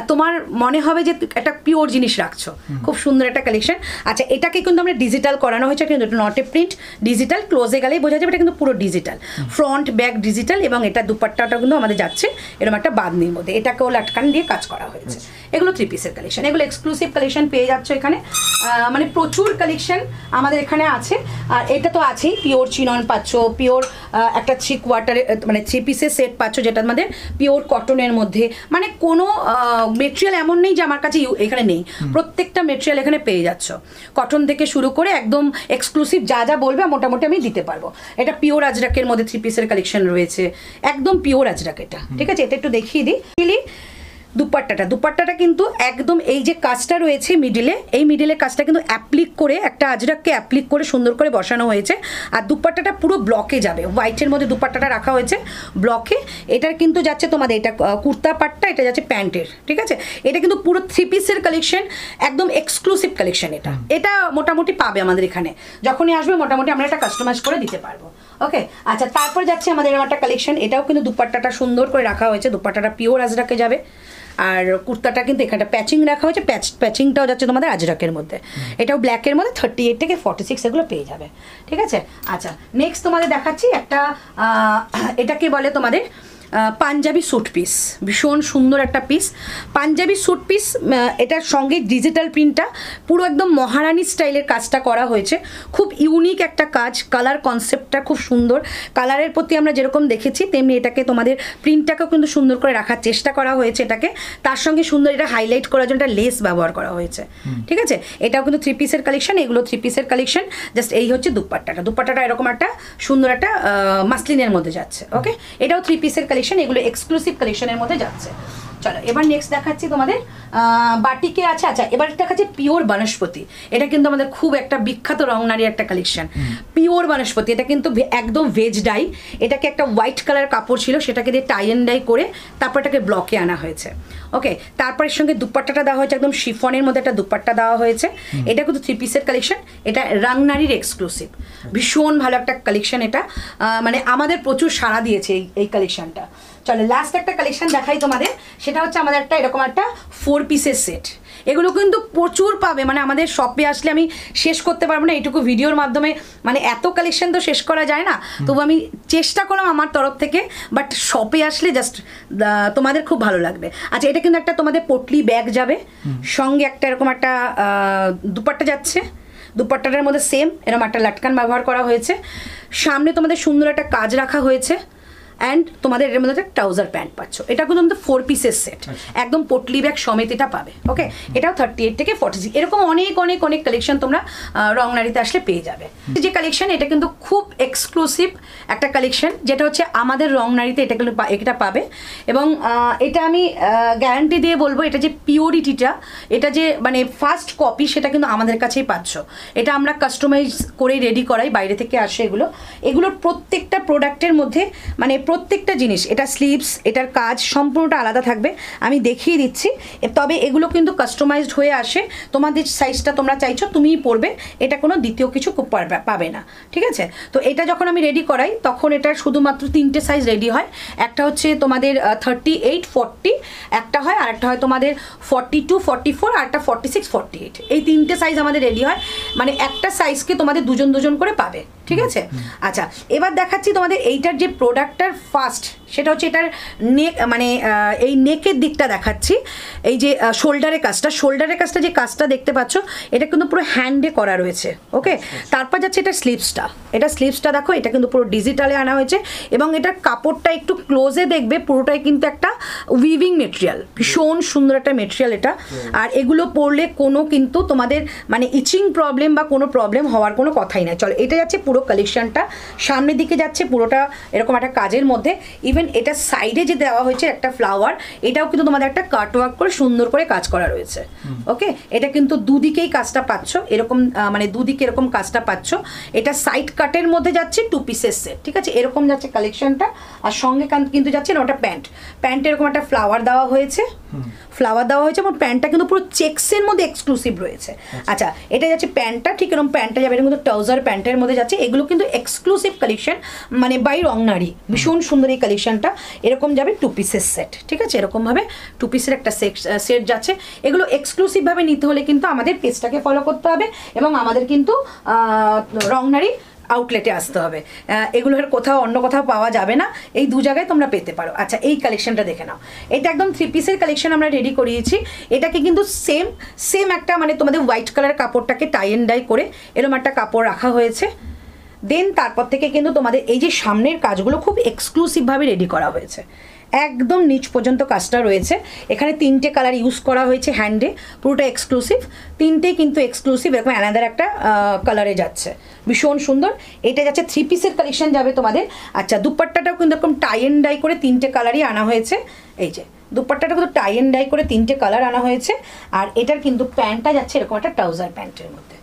তোমার মনে হবে যে একটা পিওর জিনিস রাখছো। খুব সুন্দর একটা কালেকশন। আচ্ছা, এটাকে কিন্তু আমরা ডিজিটাল করানো হয়েছে, কিন্তু এটা নট এ প্রিন্ট, ডিজিটাল। ক্লোজে গেলেই বোঝা যাবে এটা কিন্তু পুরো ডিজিটাল, ফ্রন্ট ব্যাক ডিজিটাল। এবং এটা দুপাট্টাটা কিন্তু আমাদের যাচ্ছে এরকম একটা বাঁধনির মধ্যে, এটাকেও লাটকান দিয়ে কাজ করা হয়েছে। এগুলো 3 পিসের কালেকশন, এগুলো এক্সক্লুসিভ কালেকশন পেয়ে যাচ্ছ এখানে। মানে প্রচুর কালেকশন আমাদের এখানে আছে। আর এটা তো আছেই, পিওর চিনন পাচ্ছ, পিওর একটা 3 কোয়ার্টারে মানে 3 পিসের সেট পাচ্ছ, যেটা আমাদের পিওর কটনের মধ্যে। মানে কোনো মেটেরিয়াল এমন নেই যে আমার কাছে এখানে নেই, প্রত্যেকটা মেটেরিয়াল এখানে পেয়ে যাচ্ছ। কটন থেকে শুরু করে একদম এক্সক্লুসিভ যা যা বলবে মোটামুটি আমি দিতে পারবো। এটা পিওর আজরাকের মধ্যে 3 পিসের কালেকশন রয়েছে, একদম পিওর আজরাক এটা। ঠিক আছে, এটা একটু দেখিয়ে দিই। দুপাট্টাটা কিন্তু একদম এই যে কাজটা রয়েছে মিডিলে, এই মিডিলের কাজটা কিন্তু অ্যাপ্লিক করে একটা আজরাককে অ্যাপ্লিক করে সুন্দর করে বসানো হয়েছে। আর দুপাট্টাটা পুরো ব্লকে যাবে, হোয়াইটের মধ্যে দুপাট্টাটা রাখা হয়েছে ব্লকে। এটার কিন্তু যাচ্ছে তোমাদের এটা কুর্তা পাট্টা, এটা যাচ্ছে প্যান্টের। ঠিক আছে, এটা কিন্তু পুরো 3 পিসের কালেকশন, একদম এক্সক্লুসিভ কালেকশন। এটা মোটামুটি পাবে আমাদের এখানে, যখনই আসবে মোটামুটি আমরা এটা কাস্টমাইজ করে দিতে পারবো। ওকে, আচ্ছা, তারপর যাচ্ছে আমাদের একটা কালেকশন। এটাও কিন্তু দুপাট্টাটা সুন্দর করে রাখা হয়েছে, দুপাট্টাটা পিওর আজরাকে যাবে। আর কুর্তাটা কিন্তু এখানটা প্যাচিং রাখা হয়েছে, প্যাচিংটাও যাচ্ছে তোমাদের আজরাকের মধ্যে। এটাও ব্ল্যাকের মধ্যে 38 থেকে 46 এগুলো পেয়ে যাবে। ঠিক আছে, আচ্ছা, নেক্সট তোমাদের দেখাচ্ছি একটা, এটাকে বলে তোমাদের পাঞ্জাবি স্যুট পিস। ভীষণ সুন্দর একটা পিস, পাঞ্জাবি স্যুট পিস। এটার সঙ্গে ডিজিটাল প্রিন্টটা পুরো একদম মহারানী স্টাইলের কাজটা করা হয়েছে, খুব ইউনিক একটা কাজ। কালার কনসেপ্টটা খুব সুন্দর, কালারের প্রতি আমরা যেরকম দেখেছি তেমনি এটাকে তোমাদের প্রিন্টটাকেও কিন্তু সুন্দর করে রাখার চেষ্টা করা হয়েছে এটাকে। তার সঙ্গে সুন্দর এটা হাইলাইট করার জন্য একটা লেস ব্যবহার করা হয়েছে। ঠিক আছে, এটাও কিন্তু 3 পিসের কালেকশন, এগুলো 3 পিসের কালেকশন। জাস্ট এই হচ্ছে দুপাট্টাটা এরকম একটা সুন্দর একটা মাসলিনের মধ্যে যাচ্ছে। ওকে, এটাও 3 পিসের কালেকশন, এগুলো এক্সক্লুসিভ কালেকশনের মধ্যে যাচ্ছে। চলো এবার নেক্সট দেখাচ্ছি তোমাদের বাটিকে আছে। আচ্ছা, এবার দেখাচ্ছি পিওর বনস্পতি। এটা কিন্তু আমাদের খুব একটা বিখ্যাত রংনারী একটা কালেকশন, পিওর বনস্পতি। এটা কিন্তু একদম ভেজ ডাই, এটাকে একটা হোয়াইট কালার কাপড় ছিল, সেটাকে দিয়ে টাই অ্যান্ড ডাই করে তারপর এটাকে ব্লকে আনা হয়েছে। ওকে, তারপর এর সঙ্গে দুপাট্টাটা দেওয়া হয়েছে, একদম শিফনের মধ্যে একটা দুপাট্টা দেওয়া হয়েছে। এটা কিন্তু 3 পিসের কালেকশন, এটা রংনারীর এক্সক্লুসিভ। ভীষণ ভালো একটা কালেকশন এটা, মানে আমাদের প্রচুর সাড়া দিয়েছে এই কালেকশনটা। চলো লাস্ট একটা কালেকশন দেখাই তোমাদের, সেটা হচ্ছে আমাদের একটা এরকম একটা 4 পিসের সেট। এগুলো কিন্তু প্রচুর পাবে, মানে আমাদের শপে আসলে আমি শেষ করতে পারবো না এইটুকু ভিডিওর মাধ্যমে, মানে এত কালেকশন তো শেষ করা যায় না। তবু আমি চেষ্টা করলাম আমার তরফ থেকে, বাট শপে আসলে জাস্ট তোমাদের খুব ভালো লাগবে। আচ্ছা, এটা কিন্তু একটা তোমাদের পটলি ব্যাগ যাবে, সঙ্গে একটা এরকম একটা দুপাট্টা যাচ্ছে। দুপাট্টাটার মধ্যে সেম এরকম একটা লাটকান ব্যবহার করা হয়েছে, সামনে তোমাদের সুন্দর একটা কাজ রাখা হয়েছে। অ্যান্ড তোমাদের এর মধ্যে একটা ট্রাউজার প্যান্ট পাচ্ছ। এটা কিন্তু আমাদের 4 পিসের সেট, একদম পটলি ব্যাগ সমেত এটা পাবে। ওকে, এটাও 38 থেকে 46। এরকম অনেক কালেকশন তোমরা রংনারীতে আসলে পেয়ে যাবে। যে কালেকশন, এটা কিন্তু খুব এক্সক্লুসিভ একটা কালেকশন, যেটা হচ্ছে আমাদের রংনারীতে এটা পাবে। এবং এটা আমি গ্যারান্টি দিয়ে বলবো, এটা যে পিওরিটিটা, এটা যে মানে ফার্স্ট কপি, সেটা কিন্তু আমাদের কাছেই পাচ্ছ। এটা আমরা কাস্টমাইজ করেই রেডি করাই, বাইরে থেকে আসে এগুলোর প্রত্যেকটা প্রোডাক্টের মধ্যে মানে প্রত্যেকটা জিনিস, এটা স্লিভস, এটার কাজ সম্পূর্ণটা আলাদা থাকবে, আমি দেখিয়ে দিচ্ছি। তবে এগুলো কিন্তু কাস্টমাইজড হয়ে আসে, তোমাদের সাইজটা তোমরা চাইছো তুমিই পরবে, এটা কোনো দ্বিতীয় কিছু পাবে না। ঠিক আছে, তো এটা যখন আমি রেডি করাই তখন এটার শুধুমাত্র 3টে সাইজ রেডি হয়। একটা হচ্ছে তোমাদের 38, 40 একটা হয়, আর একটা হয় তোমাদের 42, 44, আর একটা 46, 48। এই 3টে সাইজ আমাদের রেডি হয়, মানে একটা সাইজকে তোমাদের দুজন করে পাবে। ঠিক আছে। আচ্ছা, এবার দেখাচ্ছি তোমাদের এইটার যে প্রোডাক্টটার ফার্স্ট, সেটা হচ্ছে এটার নেক, মানে এই নেকের দিকটা দেখাচ্ছি। এই যে শোল্ডারের কাজটা যে কাজটা দেখতে পাচ্ছ, এটা কিন্তু পুরো হ্যান্ডে করা রয়েছে। ওকে, তারপর যাচ্ছে এটা স্লিভসটা দেখো, এটা কিন্তু পুরো ডিজিটালে আনা হয়েছে এবং এটার কাপড়টা একটু ক্লোজে দেখবে, পুরোটাই কিন্তু একটা উইভিং মেটেরিয়াল, ভীষণ সুন্দর একটা মেটেরিয়াল এটা। আর এগুলো পরলে কোনো কিন্তু তোমাদের মানে ইচিং প্রবলেম বা কোনো প্রবলেম হওয়ার কোনো কথাই নাই। চলো, এটা যাচ্ছে পুরো কালেকশনটা, সামনের দিকে যাচ্ছে পুরোটা এরকম একটা কাজের মধ্যে। ইভেন এটা সাইডে যে দেওয়া হয়েছে একটা ফ্লাওয়ার, এটাও কিন্তু তোমাদের একটা কাট ওয়ার্ক করে সুন্দর করে কাজ করা রয়েছে। ওকে, এটা কিন্তু দুদিকেই কাজটা পাচ্ছ, এরকম মানে দুদিকে এরকম কাজটা পাচ্ছ। এটা সাইড কাটের মধ্যে যাচ্ছে 2 পিসের সেট, ঠিক আছে, এরকম যাচ্ছে কালেকশনটা। আর সঙ্গে কিন্তু যাচ্ছে না ওটা প্যান্ট এরকম একটা ফ্লাওয়ার দেওয়া হয়েছে এবং প্যান্টটা কিন্তু পুরো চেক্সের মধ্যে এক্সক্লুসিভ রয়েছে। আচ্ছা, এটা যাচ্ছে প্যান্টটা, ঠিক এরকম প্যান্টটা যাবে, এটা কিন্তু ট্রাউজার প্যান্টের মধ্যে যাচ্ছে। এগুলো কিন্তু এক্সক্লুসিভ কালেকশন, মানে বাই রংনারী, ভীষণ সুন্দর এই কালেকশনটা। এরকম যাবে 2 পিসের সেট, ঠিক আছে, এরকমভাবে 2 পিসের একটা সেট যাচ্ছে। এগুলো এক্সক্লুসিভভাবে নিতে হলে কিন্তু আমাদের পেজটাকে ফলো করতে হবে এবং আমাদের কিন্তু রংনারী আউটলেটে আসতে হবে। এগুলোর অন্য কোথাও পাওয়া যাবে না, এই 2 জায়গায় তোমরা পেতে পারো। আচ্ছা, এই কালেকশনটা দেখে নাও, এটা একদম 3 পিসের কালেকশন আমরা রেডি করিয়েছি। এটাকে কিন্তু সেম একটা মানে তোমাদের হোয়াইট কালার কাপড়টাকে টাই অ্যান্ড ডাই করে এরকম একটা কাপড় রাখা হয়েছে। দেন তারপর থেকে কিন্তু তোমাদের এই যে সামনের কাজগুলো খুব এক্সক্লুসিভভাবে রেডি করা হয়েছে, একদম নিচ পর্যন্ত কাজটা রয়েছে। এখানে 3টে কালার ইউজ করা হয়েছে হ্যান্ডে, পুরোটা এক্সক্লুসিভ, 3টেই কিন্তু এক্সক্লুসিভ, এরকম অ্যানাদার একটা কালারে যাচ্ছে, ভীষণ সুন্দর। এটা যাচ্ছে 3 পিসের কালেকশন যাবে তোমাদের। আচ্ছা, দুপাট্টাটাও কিন্তু এরকম টাই অ্যান্ড ডাই করে 3টে কালারই আনা হয়েছে। এই যে দুপাট্টাটা কিন্তু টাই অ্যান্ড ডাই করে 3টে কালার আনা হয়েছে। আর এটার কিন্তু প্যান্টটা যাচ্ছে এরকম একটা ট্রাউজার প্যান্টের মধ্যে।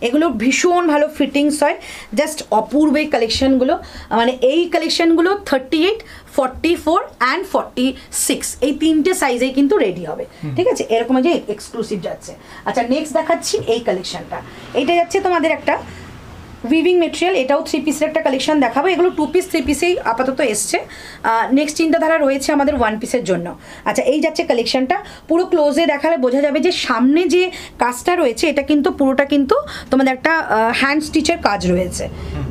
এগুলো ভীষণ ভালো ফিটিংস হয়, জাস্ট অপূর্ব এই কালেকশনগুলো। মানে এই কালেকশনগুলো 38, 44 অ্যান্ড 46 এই 3টে সাইজেই কিন্তু রেডি হবে, ঠিক আছে, এরকম যে এক্সক্লুসিভ যাচ্ছে। আচ্ছা, নেক্সট দেখাচ্ছি এই কালেকশনটা। এইটা যাচ্ছে তোমাদের একটা উইভিং মেটেরিয়াল, এটাও 3 পিসের একটা কালেকশন দেখাবো। এগুলো 2 পিস 3 পিসেই আপাতত এসছে। নেক্সট চিন্তাধারা রয়েছে আমাদের 1 পিসের জন্য। আচ্ছা, এই যাচ্ছে কালেকশনটা, পুরো ক্লোজে দেখালে বোঝা যাবে যে সামনে যে কাজটা রয়েছে এটা কিন্তু পুরোটা কিন্তু তোমাদের একটা হ্যান্ড স্টিচের কাজ রয়েছে,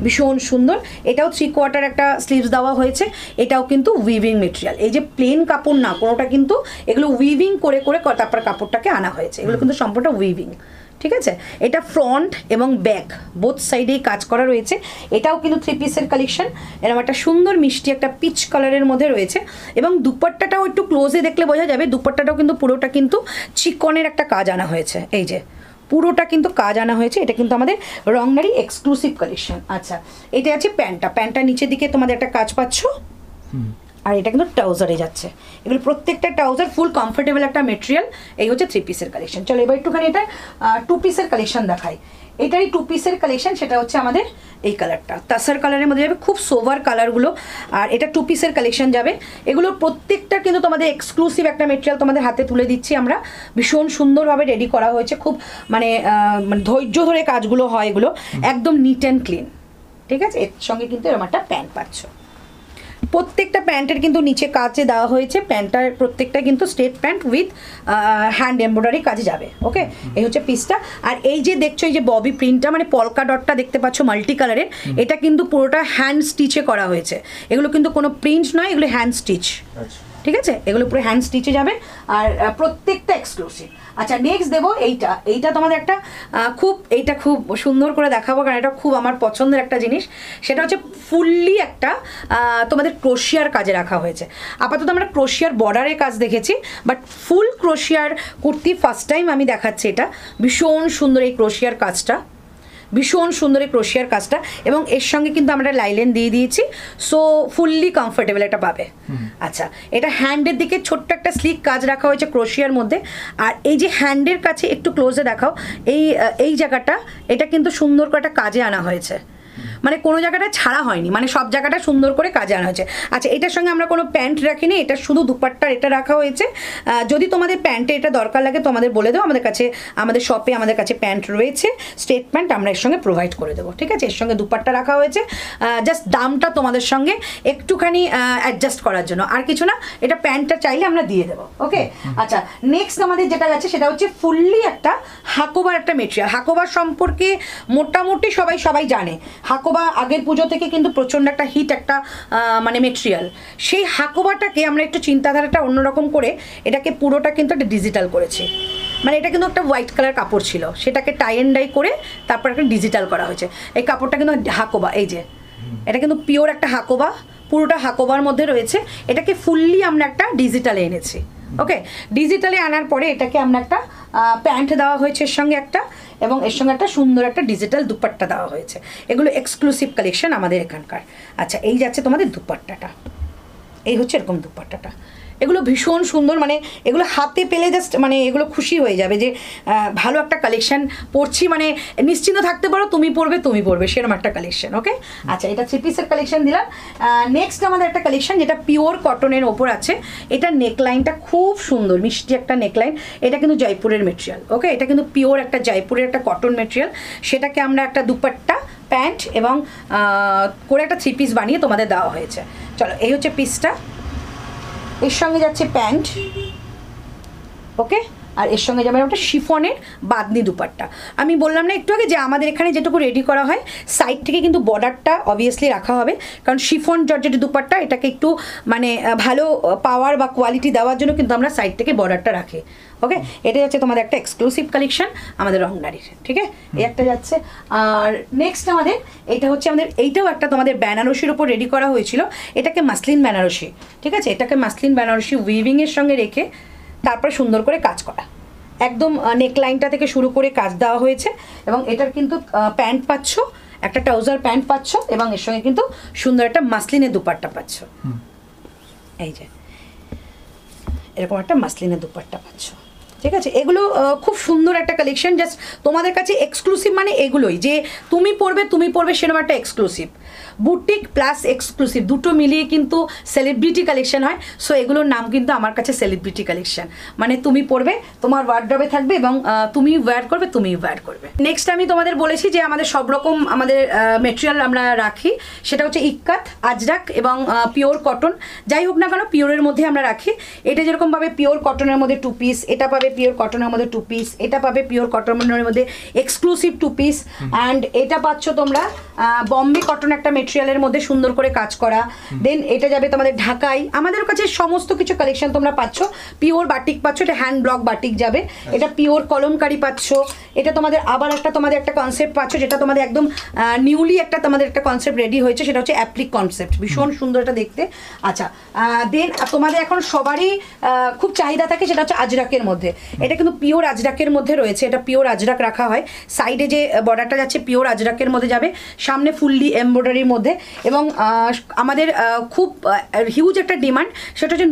ভীষণ সুন্দর। এটাও 3/4 একটা স্লিভস দেওয়া হয়েছে। এটাও কিন্তু উইভিং মেটেরিয়াল, এই যে প্লেন কাপড় না কোনোটা, কিন্তু এগুলো উইভিং করে তারপর কাপড়টাকে আনা হয়েছে। এগুলো কিন্তু সম্পূর্ণ উইভিং, ঠিক আছে। এটা ফ্রন্ট এবং ব্যাক বোথ সাইডেই কাজ করা রয়েছে। এটাও কিন্তু 3 পিসের কালেকশন, এরকম একটা সুন্দর মিষ্টি একটা পিচ কালারের মধ্যে রয়েছে। এবং দুপাট্টাটাও একটু ক্লোজে দেখলে বোঝা যাবে, দুপাট্টাটাও কিন্তু পুরোটা কিন্তু চিকনের একটা কাজ আনা হয়েছে। এই যে পুরোটা কিন্তু কাজ আনা হয়েছে, এটা কিন্তু আমাদের রংনারী এক্সক্লুসিভ কালেকশন। আচ্ছা, এটা আছে প্যান্টটা নিচের দিকে তোমাদের একটা কাজ পাচ্ছ, আর এটা কিন্তু ট্রাউজারে যাচ্ছে। এগুলো প্রত্যেকটা ট্রাউজার ফুল কমফোর্টেবল একটা মেটেরিয়াল। এই হচ্ছে 3 পিসের কালেকশন। চলো এবার একটুখানি এটা 2 পিসের কালেকশন দেখাই। এটারই 2 পিসের কালেকশন, সেটা হচ্ছে আমাদের এই কালারটা, তাসার কালারের মধ্যে যাবে, খুব সোভার কালারগুলো। আর এটা 2 পিসের কালেকশন যাবে। এগুলো প্রত্যেকটা কিন্তু তোমাদের এক্সক্লুসিভ একটা মেটেরিয়াল তোমাদের হাতে তুলে দিচ্ছি আমরা, ভীষণ সুন্দরভাবে রেডি করা হয়েছে। খুব মানে ধৈর্য ধরে কাজগুলো হয়, এগুলো একদম নিট অ্যান্ড ক্লিন, ঠিক আছে। এর সঙ্গে কিন্তু এরকম একটা প্যান্ট পাচ্ছ। প্রত্যেকটা প্যান্টের কিন্তু নিচে কাজে দেওয়া হয়েছে, প্যান্টটার প্রত্যেকটা কিন্তু straight pant with hand embroidery কাজে যাবে। ওকে, এই হচ্ছে পিসটা। আর এই যে দেখছো এই যে ববি প্রিন্টটা মানে পলকা ডটটা দেখতে পাচ্ছ মাল্টি কালারের, এটা কিন্তু পুরোটা হ্যান্ড স্টিচে করা হয়েছে। এগুলো কিন্তু কোনো প্রিন্ট নয়, এগুলো হ্যান্ড স্টিচ, ঠিক আছে, এগুলো পুরো হ্যান্ড স্টিচে যাবে। আর প্রত্যেকটা এক্সক্লুসিভ। আচ্ছা, নেক্সট দেবো এইটা তোমাদের একটা এইটা খুব সুন্দর করে দেখাবো, কারণ এটা খুব আমার পছন্দের একটা জিনিস। সেটা হচ্ছে ফুললি একটা তোমাদের ক্রোশিয়ার কাজে রাখা হয়েছে। আপাতত আমরা ক্রোশিয়ার বর্ডারের কাজ দেখেছি, বাট ফুল ক্রোশিয়ার কুর্তি ফার্স্ট টাইম আমি দেখাচ্ছি। এটা ভীষণ সুন্দর এই ক্রোশিয়ার কাজটা, ভীষণ সুন্দর এই ক্রোশিয়ার কাজটা। এবং এর সঙ্গে কিন্তু আমরা লাইলেন দিয়ে দিয়েছি, সো ফুললি কমফোর্টেবল এটা পাবে। আচ্ছা, এটা হ্যান্ডের দিকে ছোট্ট একটা স্লিক কাজ রাখা হয়েছে ক্রোশিয়ার মধ্যে। আর এই যে হ্যান্ডের কাছে একটু ক্লোজে দেখাও, এই জায়গাটা এটা কিন্তু সুন্দর করে একটা কাজে আনা হয়েছে, মানে কোনো জায়গাটা ছাড়া হয়নি, মানে সব জায়গাটা সুন্দর করে কাজে আনা হয়েছে। আচ্ছা, এটার সঙ্গে আমরা কোনো প্যান্ট রাখিনি, এটা শুধু দুপাট্টার এটা রাখা হয়েছে। যদি তোমাদের প্যান্টে এটা দরকার লাগে তো আমাদের বলে দেবো, আমাদের শপে আমাদের কাছে প্যান্ট রয়েছে, স্ট্রেট প্যান্ট আমরা এর সঙ্গে প্রোভাইড করে দেবো, ঠিক আছে। এর সঙ্গে দুপাট্টা রাখা হয়েছে, জাস্ট দামটা তোমাদের সঙ্গে একটুখানি অ্যাডজাস্ট করার জন্য, আর কিছু না। এটা প্যান্টটা চাইলে আমরা দিয়ে দেবো। ওকে, আচ্ছা, নেক্সট আমাদের যেটা যাচ্ছে সেটা হচ্ছে ফুললি একটা হাকোবার একটা মেটেরিয়াল। হাকোবার সম্পর্কে মোটামুটি সবাই জানে। হাকোবার হাকোবা আগের পুজো থেকে কিন্তু প্রচণ্ড একটা হিট একটা মানে মেটেরিয়াল, সেই হাকোবাটাকে আমরা একটু চিন্তাধারাটা অন্যরকম করে এটাকে পুরোটা কিন্তু একটা ডিজিটাল করেছি। মানে এটা কিন্তু একটা হোয়াইট কালার কাপড় ছিল, সেটাকে টাই অ্যান্ড ডাই করে তারপর একটা ডিজিটাল করা হয়েছে। এই কাপড়টা কিন্তু হাকোবা, এই যে এটা কিন্তু পিওর একটা হাকোবা, পুরোটা হাকোবার মধ্যে রয়েছে। এটাকে ফুললি আমরা একটা ডিজিটালে এনেছি। ওকে, ডিজিটালে আনার পরে এটাকে আমরা একটা প্যান্ট দেওয়া হয়েছে এর সঙ্গে একটা, এবং এর সঙ্গে একটা সুন্দর একটা ডিজিটাল দুপাট্টা দেওয়া হয়েছে। এগুলো এক্সক্লুসিভ কালেকশন আমাদের এখানকার। আচ্ছা, এই যাচ্ছে তোমাদের দুপাট্টাটা, এই হচ্ছে এরকম দুপাট্টাটা। এগুলো ভীষণ সুন্দর, মানে এগুলো হাতে পেলে জাস্ট মানে এগুলো খুশি হয়ে যাবে যে ভালো একটা কালেকশন পরছি, মানে নিশ্চিন্ত থাকতে পারো তুমি পরবে সেরকম একটা কালেকশন। ওকে, আচ্ছা, এটা 3 পিসের কালেকশন দিলাম। নেক্সট আমাদের একটা কালেকশন যেটা পিওর কটনের ওপর আছে। এটা নেকলাইনটা খুব সুন্দর, মিষ্টি একটা নেকলাইন। এটা কিন্তু জয়পুরের মেটেরিয়াল। ওকে, এটা কিন্তু পিওর একটা জয়পুরের একটা কটন মেটেরিয়াল। সেটাকে আমরা একটা দুপাট্টা, প্যান্ট এবং করে একটা 3 পিস বানিয়ে তোমাদের দেওয়া হয়েছে। চলো, এই হচ্ছে পিসটা, এর সঙ্গে যাচ্ছে প্যান্ট। ওকে, আর এর সঙ্গে যাবে একটা শিফনের বাদনি দুপাট্টা। আমি বললাম না একটু আগে যে আমাদের এখানে যেটুকু রেডি করা হয় সাইড থেকে কিন্তু বর্ডারটা অবভিয়াসলি রাখা হবে, কারণ শিফন জর্জেট দুপাট্টা এটাকে একটু মানে ভালো পাওয়ার বা কোয়ালিটি দেওয়ার জন্য কিন্তু আমরা সাইড থেকে বর্ডারটা রাখি। ওকে, এটা যাচ্ছে তোমাদের একটা এক্সক্লুসিভ কালেকশন আমাদের রংনারীর। ঠিক আছে, এই একটা যাচ্ছে। আর নেক্সট আমাদের এটা হচ্ছে আমাদের এইটাও একটা তোমাদের বেনারসির উপর রেডি করা হয়েছিল। এটাকে মাসলিন বেনারসি। ঠিক আছে, এটাকে মাসলিন বেনারসি উইভিংয়ের সঙ্গে রেখে তারপরে সুন্দর করে কাজ করা, একদম নেকলাইনটা থেকে শুরু করে কাজ দেওয়া হয়েছে। এবং এটার কিন্তু প্যান্ট পাচ্ছ, একটা ট্রাউজার প্যান্ট পাচ্ছ, এবং এর সঙ্গে কিন্তু সুন্দর একটা মাসলিনের দুপাট্টা পাচ্ছ। এই যে এরকম একটা মাসলিনের দুপাট্টা পাচ্ছ। ঠিক আছে, এগুলো খুব সুন্দর একটা কালেকশন, জাস্ট তোমাদের কাছে এক্সক্লুসিভ মানে এগুলোই যে তুমি পরবে সেরকম একটা এক্সক্লুসিভ। বুটিক প্লাস এক্সক্লুসিভ দুটো মিলিয়ে কিন্তু সেলিব্রিটি কালেকশন হয়। সো এগুলোর নাম কিন্তু আমার কাছে সেলিব্রিটি কালেকশন, মানে তুমি পরবে, তোমার ওয়ার্ড্রবে থাকবে এবং তুমি ওয়্যার করবে। নেক্সট আমি তোমাদের বলেছি যে আমাদের সব রকম আমাদের মেটেরিয়াল আমরা রাখি, সেটা হচ্ছে ইক্কাত, আজরাক এবং পিওর কটন। যাই হোক না কেন পিওরের মধ্যে আমরা রাখি। এটা যেরকমভাবে পিওর কটনের মধ্যে 2 পিস, এটা পাবে পিওর কটনের মধ্যে 2 পিস, এটা পাবে পিওর কটনের মধ্যে এক্সক্লুসিভ 2 পিস, অ্যান্ড এটা পাচ্ছ তোমরা বম্বে কটন একটা মেটেরিয়ালের মধ্যে সুন্দর করে কাজ করা। দেন এটা যাবে তোমাদের ঢাকাই। আমাদের কাছে সমস্ত কিছু কালেকশন তোমরা পাচ্ছ। পিওর বাটিক পাচ্ছ, এটা হ্যান্ড ব্লক বাটিক যাবে। এটা পিওর কলমকারি পাচ্ছ। এটা তোমাদের আবার তোমাদের একটা কনসেপ্ট পাচ্ছ, যেটা তোমাদের একদম নিউলি তোমাদের একটা কনসেপ্ট রেডি হয়েছে, সেটা হচ্ছে অ্যাপ্লিক কনসেপ্ট, ভীষণ সুন্দর এটা দেখতে। আচ্ছা, দেন তোমাদের এখন সবারই খুব চাহিদা থাকে, সেটা হচ্ছে আজরাকের মধ্যে। এটা কিন্তু পিওর আজরাকের মধ্যে রয়েছে, এটা পিওর আজরাক রাখা হয়। সাইডে যে বর্ডারটা যাচ্ছে পিওর আজরাকের মধ্যে যাবে, সামনে ফুললি এমব্রয়ডারির মধ্যে। এবং আমাদের খুব হিউজ একটা ডিমান্ড, সেটা হচ্ছে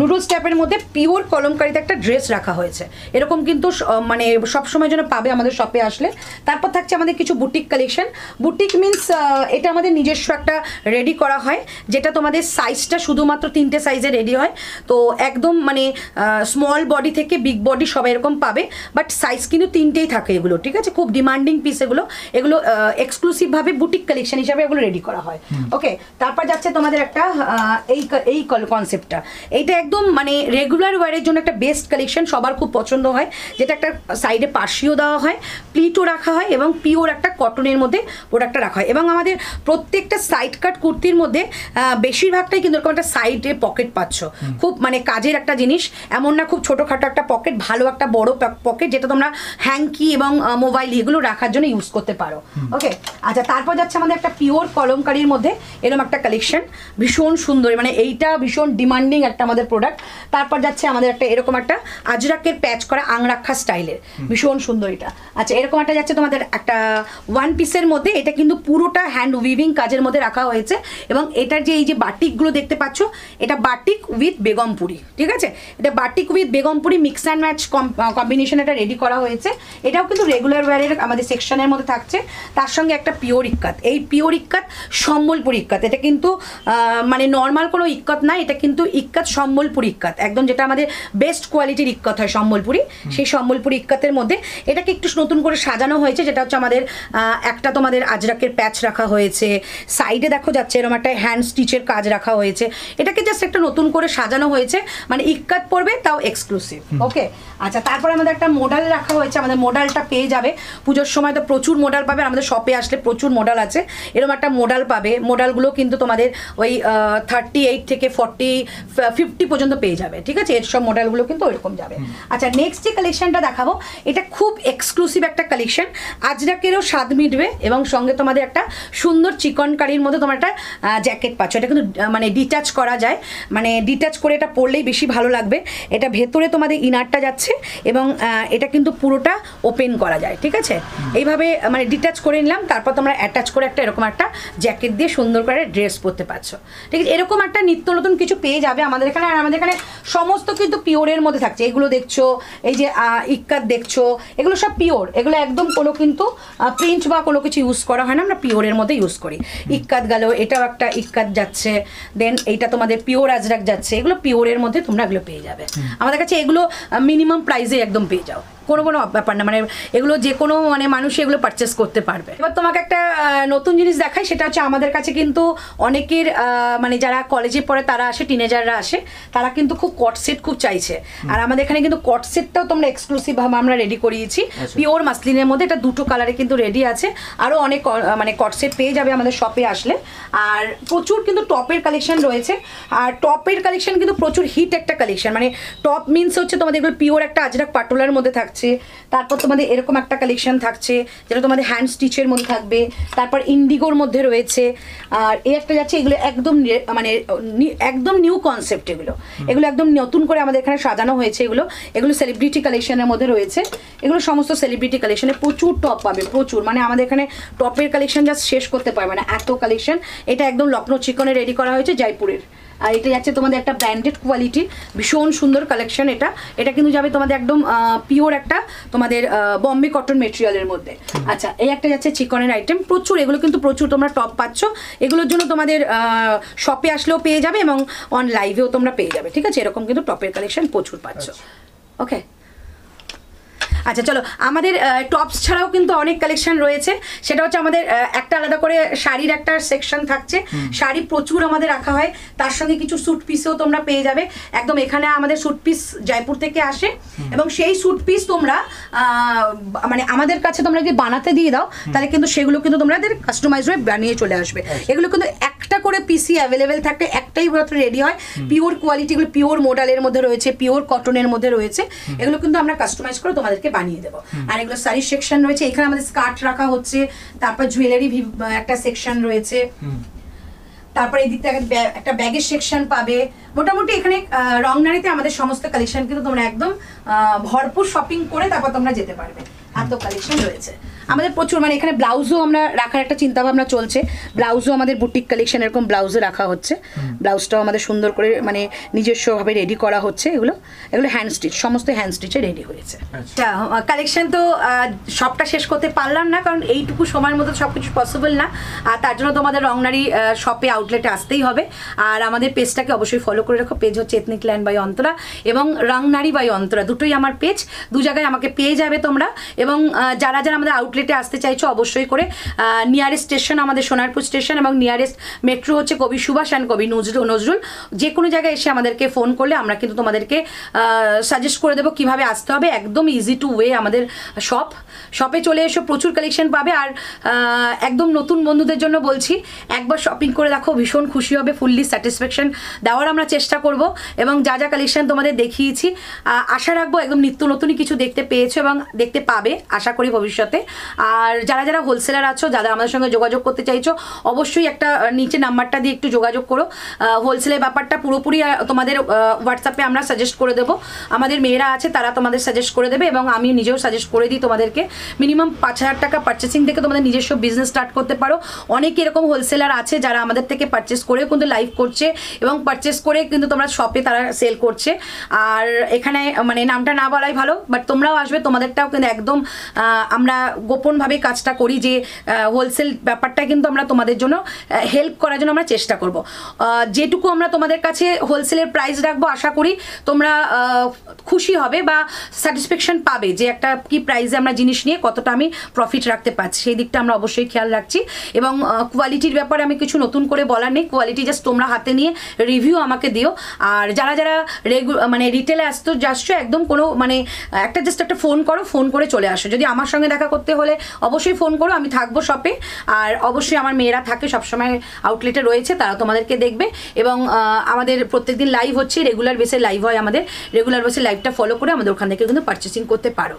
নুডল স্টেপের মধ্যে পিওর কলমকারিতে একটা ড্রেস রাখা হয়েছে। এরকম কিন্তু মানে সবসময় যেন পাবে আমাদের শপে আসলে। তারপর থাকছে আমাদের কিছু বুটিক কালেকশন। বুটিক মিনস এটা আমাদের নিজস্ব একটা রেডি করা হয়, যেটা তোমাদের সাইজটা শুধুমাত্র 3টে সাইজে রেডি হয়। তো একদম মানে স্মল বডি থেকে বিগ বডি সবাই এরকম পাবে, বাট সাইজ কিন্তু 3টেই থাকে এগুলো। ঠিক আছে, খুব ডিমান্ডিং পিস এগুলো এক্সক্লুসিভভাবে বুটিক কালেকশন হিসাবে এগুলো রেডি করা হয়। ওকে, তারপর যাচ্ছে তোমাদের একটা এই কনসেপ্টটা। এইটা একদম মানে রেগুলার ওয়ারের জন্য একটা বেস্ট কালেকশন, সবার খুব পছন্দ হয়, যেটা একটা সাইডে পার্সিও দেওয়া হয়, প্লিটও রাখা হয় এবং পিওর একটা কটনের মধ্যে প্রোডাক্টটা রাখা হয়। এবং আমাদের প্রত্যেকটা সাইড কাট কুর্তির মধ্যে বেশিরভাগটাই কিন্তু এরকম একটা সাইডে পকেট পাচ্ছ। খুব মানে কাজের একটা জিনিস, এমন না খুব ছোটোখাটো একটা পকেট, ভালো একটা বড় পকেট, যেটা তোমরা হ্যাঙ্কি এবং মোবাইল এগুলো রাখার জন্য ইউজ করতে পারো। ওকে, আচ্ছা, তারপর যাচ্ছে আমাদের একটা পিওর কলমকারির মধ্যে এরকম একটা কালেকশন, ভীষণ সুন্দর, মানে এইটা ভীষণ ডিমান্ডিং একটা আমাদের প্রোডাক্ট। তারপর যাচ্ছে আমাদের একটা এরকম একটা আজরাকের প্যাচ করা আংরাক্ষা স্টাইলের, ভীষণ সুন্দর এটা। আচ্ছা, এরকম একটা যাচ্ছে তোমাদের একটা 1 পিসের মধ্যে, এটা কিন্তু পুরোটা হ্যান্ড উইভিং কাজের মধ্যে রাখা হয়েছে। এবং এটার যে এই যে বাটিকগুলো দেখতে পাচ্ছ, এটা বাটিক উইথ বেগমপুরি। ঠিক আছে, এটা batik with Begumpuri mix and match combination এটা রেডি করা হয়েছে। এটাও কিন্তু রেগুলার ওয়্যারের আমাদের সেকশনের মধ্যে থাকছে। তার সঙ্গে একটা পিওর ইক্কাত, এই পিওর ইক্কাত সম্বলপুরি ইক্কাত। এটা কিন্তু মানে নর্মাল কোনো ইক্কাত না, এটা কিন্তু ইক্কাত সম্বলপুরি ইক্কাত, একদম যেটা আমাদের বেস্ট কোয়ালিটির ইক্কাত হয় সম্বলপুরি। সেই সম্বলপুরি ইক্কাতের মধ্যে এটাকে একটু নতুন করে সাজানো হয়েছে, যেটা হচ্ছে আমাদের একটা তোমাদের আজরাকের প্যাচ রাখা হয়েছে, সাইডে দেখো যাচ্ছে এরকম একটা হ্যান্ড স্টিচের কাজ রাখা হয়েছে, এটাকে জাস্ট একটা নতুন করে সাজানো হয়েছে, মানে ইক্কাত পড়বে তাও এক্সক্লুসিভ। ওকে, আচ্ছা, তারপরে আমাদের একটা মডেল রাখা হয়েছে, আমাদের মডেলটা পেয়ে যাবে পুজোর সময়, তো প্রচুর মডেল পাবে, আমাদের শপে আসলে প্রচুর মডেল আছে, এরকম একটা মডেল পাবে। মডেলগুলো কিন্তু তোমাদের ওই 38 থেকে 50 পর্যন্ত পেয়ে যাবে, ঠিক আছে, এর সব মডেলগুলো কিন্তু ওইরকম যাবে। আচ্ছা, নেক্সট যে কালেকশনটা দেখাবো, এটা খুব এক্সক্লুসিভ একটা কালেকশন, আজরাকেরও স্বাদ মিটবে এবং সঙ্গে তোমাদের একটা সুন্দর চিকন কারির মধ্যে তোমার একটা জ্যাকেট পাচ্ছ। এটা কিন্তু মানে ডিটাচ করা যায়, মানে ডিটাচ করে এটা পরলেই বেশি ভালো লাগবে। এটা ভেতরে তোমাদের ইনারটা যাচ্ছে এবং এটা কিন্তু পুরোটা ওপেন করা যায়, ঠিক আছে, এইভাবে মানে ডিটাচ করে নিলাম, তারপর তোমরা অ্যাটাচ করে একটা এরকম একটা জ্যাকেট দিয়ে সুন্দর করে ড্রেস পরতে পারছো, ঠিক আছে। এরকম একটা নিত্য নতুন কিছু পেয়ে যাবে আমাদের এখানে। আর আমাদের এখানে সমস্ত কিন্তু পিওরের মধ্যে থাকছে, এগুলো দেখছো, এই যে ইক্কাত দেখছো, এগুলো সব পিওর, এগুলো একদম কোনো কিন্তু প্রিন্ট বা কোনো কিছু ইউজ করা হয় না, আমরা পিওরের মধ্যে ইউজ করি। ইক্কাত গেল, এটাও একটা ইক্কাত যাচ্ছে, দেন এইটা তোমাদের পিওর আজরাক যাচ্ছে, এগুলো পিওরের মধ্যে তোমরা এগুলো পেয়ে যাবে আমাদের কাছে। এগুলো মিনিমাম প্রাইসে একদম পেয়ে যাও, কোনো ব্যাপার না, মানে এগুলো যে কোনো মানে মানুষ এগুলো পারচেস করতে পারবে। এবার তোমাকে একটা নতুন জিনিস দেখাই, সেটা হচ্ছে আমাদের কাছে কিন্তু অনেকের মানে যারা কলেজে পড়ে তারা আসে, টিনেজাররা আসে, তারা কিন্তু খুব কট সেট খুব চাইছে, আর আমাদের এখানে কিন্তু কট সেটটাও তোমরা এক্সক্লুসিভ ভাবে আমরা রেডি করিয়েছি পিওর মাসলিনের মধ্যে। এটা দুটো কালারে কিন্তু রেডি আছে, আরও অনেক মানে কট সেট পেয়ে যাবে আমাদের শপে আসলে। আর প্রচুর কিন্তু টপের কালেকশন রয়েছে, আর টপের কালেকশন কিন্তু প্রচুর হিট একটা কালেকশন, মানে টপ মিনস হচ্ছে তোমাদের এগুলো পিওর একটা আজরাক পাটোলার মধ্যে থাকছে, তারপর তোমাদের এরকম একটা কালেকশন থাকছে যেটা তোমাদের হ্যান্ড স্টিচের মধ্যে থাকবে, তারপর ইন্ডিগোর মধ্যে রয়েছে, আর এই একটা যাচ্ছে, এগুলো একদম মানে একদম নিউ কনসেপ্ট, এগুলো একদম নতুন করে আমাদের এখানে সাজানো হয়েছে। এগুলো সেলিব্রিটি কালেকশনের মধ্যে রয়েছে, এগুলো সমস্ত সেলিব্রিটি কালেকশনে প্রচুর টপ পাবে, প্রচুর, মানে আমাদের এখানে টপের কালেকশন জাস্ট শেষ করতে পারবে না, এত কালেকশন। এটা একদম লখনৌ চিকনে রেডি করা হয়েছে জয়পুরের, আর এটা যাচ্ছে তোমাদের একটা ব্র্যান্ডেড কোয়ালিটি, ভীষণ সুন্দর কালেকশন। এটা কিন্তু যাবে তোমাদের একদম পিওর একটা তোমাদের বম্বে কটন মেটেরিয়ালের মধ্যে। আচ্ছা, এই একটা যাচ্ছে চিকনের আইটেম, প্রচুর, এগুলো কিন্তু প্রচুর তোমরা টপ পাচ্ছ, এগুলোর জন্য তোমাদের শপে আসলেও পেয়ে যাবে এবং অন লাইভেও তোমরা পেয়ে যাবে, ঠিক আছে, এরকম কিন্তু টপের কালেকশন প্রচুর পাচ্ছ। ওকে, আচ্ছা চলো, আমাদের টপস ছাড়াও কিন্তু অনেক কালেকশন রয়েছে, সেটা হচ্ছে আমাদের একটা আলাদা করে শাড়ির একটা সেকশন থাকছে, শাড়ি প্রচুর আমাদের রাখা হয়, তার সঙ্গে কিছু স্যুট পিসও তোমরা পেয়ে যাবে। একদম এখানে আমাদের স্যুট পিস জয়পুর থেকে আসে এবং সেই স্যুট পিস তোমরা মানে আমাদের কাছে তোমরা যদি বানাতে দিয়ে দাও তাহলে কিন্তু সেগুলো কিন্তু তোমাদের কাস্টমাইজ হয়ে বানিয়ে চলে আসবে। এগুলো কিন্তু একটা করে পিসি অ্যাভেলেবেল থাকলে একটাই মাত্র রেডি হয়, পিওর কোয়ালিটি, এগুলো পিওর মডেলের মধ্যে রয়েছে, পিওর কটনের মধ্যে রয়েছে, এগুলো কিন্তু আমরা কাস্টমাইজ করে তোমাদেরকে বানিয়ে দেবো। আর এগুলো শাড়ির সেকশন রয়েছে, এখানে আমাদের স্কার্ট রাখা হচ্ছে, তারপর জুয়েলারি একটা সেকশন রয়েছে, তারপরে এই দিক থেকে একটা ব্যাগের সেকশন পাবে। মোটামুটি এখানে রংনারীতে আমাদের সমস্ত কালেকশন কিন্তু তোমরা একদম ভরপুর শপিং করে তারপর তোমরা যেতে পারবে, এত কালেকশন রয়েছে আমাদের প্রচুর। মানে এখানে ব্লাউজও আমরা রাখার একটা চিন্তা ভাবনা চলছে, ব্লাউজও আমাদের বুটিক কালেকশন এরকম ব্লাউজে রাখা হচ্ছে, ব্লাউজটাও আমাদের সুন্দর করে মানে নিজস্বভাবে রেডি করা হচ্ছে। এগুলো হ্যান্ড স্টিচ, সমস্ত হ্যান্ড স্টিচে রেডি হয়েছে। কালেকশন তো সবটা শেষ করতে পারলাম না, কারণ এইটুকু সময়ের মধ্যে সব কিছু পসিবল না, আর তার জন্য তোমাদের রংনারী শপে আউটলেটে আসতেই হবে। আর আমাদের পেজটাকে অবশ্যই ফলো করে রাখো, পেজ হচ্ছে এথনিক ল্যান্ড বাই অন্তরা এবং রংনারী বাই অন্তরা, দুটোই আমার পেজ, দু জায়গায় আমাকে পেয়ে যাবে তোমরা। এবং যারা আমাদের আউটলেটে আসতে চাইছো অবশ্যই করে নিয়ারেস্ট স্টেশন আমাদের সোনারপুর স্টেশন এবং নিয়ারেস্ট মেট্রো হচ্ছে কবি সুভাষ অ্যান্ড কবি নজরুল, যে কোনো জায়গায় এসে আমাদেরকে ফোন করলে আমরা কিন্তু তোমাদেরকে সাজেস্ট করে দেবো কীভাবে আসতে হবে। একদম ইজি টু ওয়ে আমাদের শপে চলে এসো, প্রচুর কালেকশন পাবে। আর একদম নতুন বন্ধুদের জন্য বলছি, একবার শপিং করে দেখো, ভীষণ খুশি হবে, ফুললি স্যাটিসফ্যাকশন দেওয়ার আমরা চেষ্টা করব। এবং যা কালেকশন তোমাদের দেখিয়েছি আশা রাখবো একদম নিত্য নতুনই কিছু দেখতে পেয়েছো এবং দেখতে পাবে আশা করি ভবিষ্যতে। আর যারা হোলসেলার আছো, যারা আমাদের সঙ্গে যোগাযোগ করতে চাইছো, অবশ্যই একটা নিচে নাম্বারটা দিয়ে একটু যোগাযোগ করো। হোলসেলের ব্যাপারটা পুরোপুরি তোমাদের হোয়াটসঅ্যাপে আমরা সাজেস্ট করে দেবো, আমাদের মেয়েরা আছে তারা তোমাদের সাজেস্ট করে দেবে এবং আমি নিজেও সাজেস্ট করে দিই তোমাদেরকে। মিনিমাম 5,000 টাকা পারচেসিং থেকে তোমাদের নিজস্ব বিজনেস স্টার্ট করতে পারো। অনেক এরকম হোলসেলার আছে যারা আমাদের থেকে পারচেস করেও কিন্তু লাইভ করছে এবং পারচেস করে কিন্তু তোমরা শপে তারা সেল করছে। আর এখানে মানে নামটা না বলাই ভালো, বাট তোমরাও আসবে, তোমাদেরটাও কিন্তু একদম আমরা গোপনভাবে কাজটা করি, যে হোলসেল ব্যাপারটা কিন্তু আমরা তোমাদের জন্য হেল্প করার জন্য আমরা চেষ্টা করব। যেটুকু আমরা তোমাদের কাছে হোলসেলের প্রাইস রাখবো, আশা করি তোমরা খুশি হবে বা স্যাটিসফ্যাকশন পাবে যে একটা কি প্রাইসে আমরা জিনিস নিয়ে কতটা আমি প্রফিট রাখতে পারছি, সেই দিকটা আমরা অবশ্যই খেয়াল রাখছি। এবং কোয়ালিটির ব্যাপারে আমি কিছু নতুন করে বলার নেই, কোয়ালিটি জাস্ট তোমরা হাতে নিয়ে রিভিউ আমাকে দিও। আর যারা যারা মানে রিটেলে যাচ্ছো একদম কোনো মানে জাস্ট একটা ফোন করো, ফোন করে চলে আসো। যদি আমার সঙ্গে দেখা করতে হলে অবশ্যই ফোন করো, আমি থাকবো শপে। আর অবশ্যই আমার মেয়েরা থাকে সবসময় আউটলেটে রয়েছে, তারা তোমাদেরকে দেখবে। এবং আমাদের প্রত্যেকদিন লাইভ হচ্ছে, রেগুলার বেসে লাইভ হয় আমাদের, রেগুলার বেসে লাইভটা ফলো করে আমাদের ওখান থেকে কিন্তু পারচেসিং করতে পারো।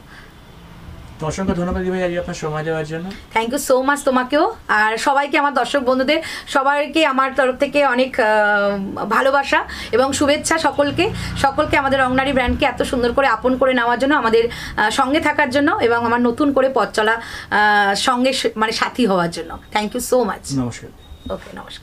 তো অসংখ্য ধন্যবাদ দিদি ভাই আজকে আপনার সময় দেওয়ার জন্য। থ্যাংক ইউ সো মাচ তোমাকেও, আর সবাইকে, আমার দর্শক বন্ধুদের সবাইকে আমার তরফ থেকে অনেক ভালোবাসা এবং শুভেচ্ছা। সকলকে আমাদের রংনারী ব্র্যান্ডকে এত সুন্দর করে আপন করে নেওয়ার জন্য, আমাদের সঙ্গে থাকার জন্য এবং আমার নতুন করে পথ চলা সঙ্গে মানে সাথী হওয়ার জন্য। Thank you so much. নমস্কার। ওকে, নমস্কার।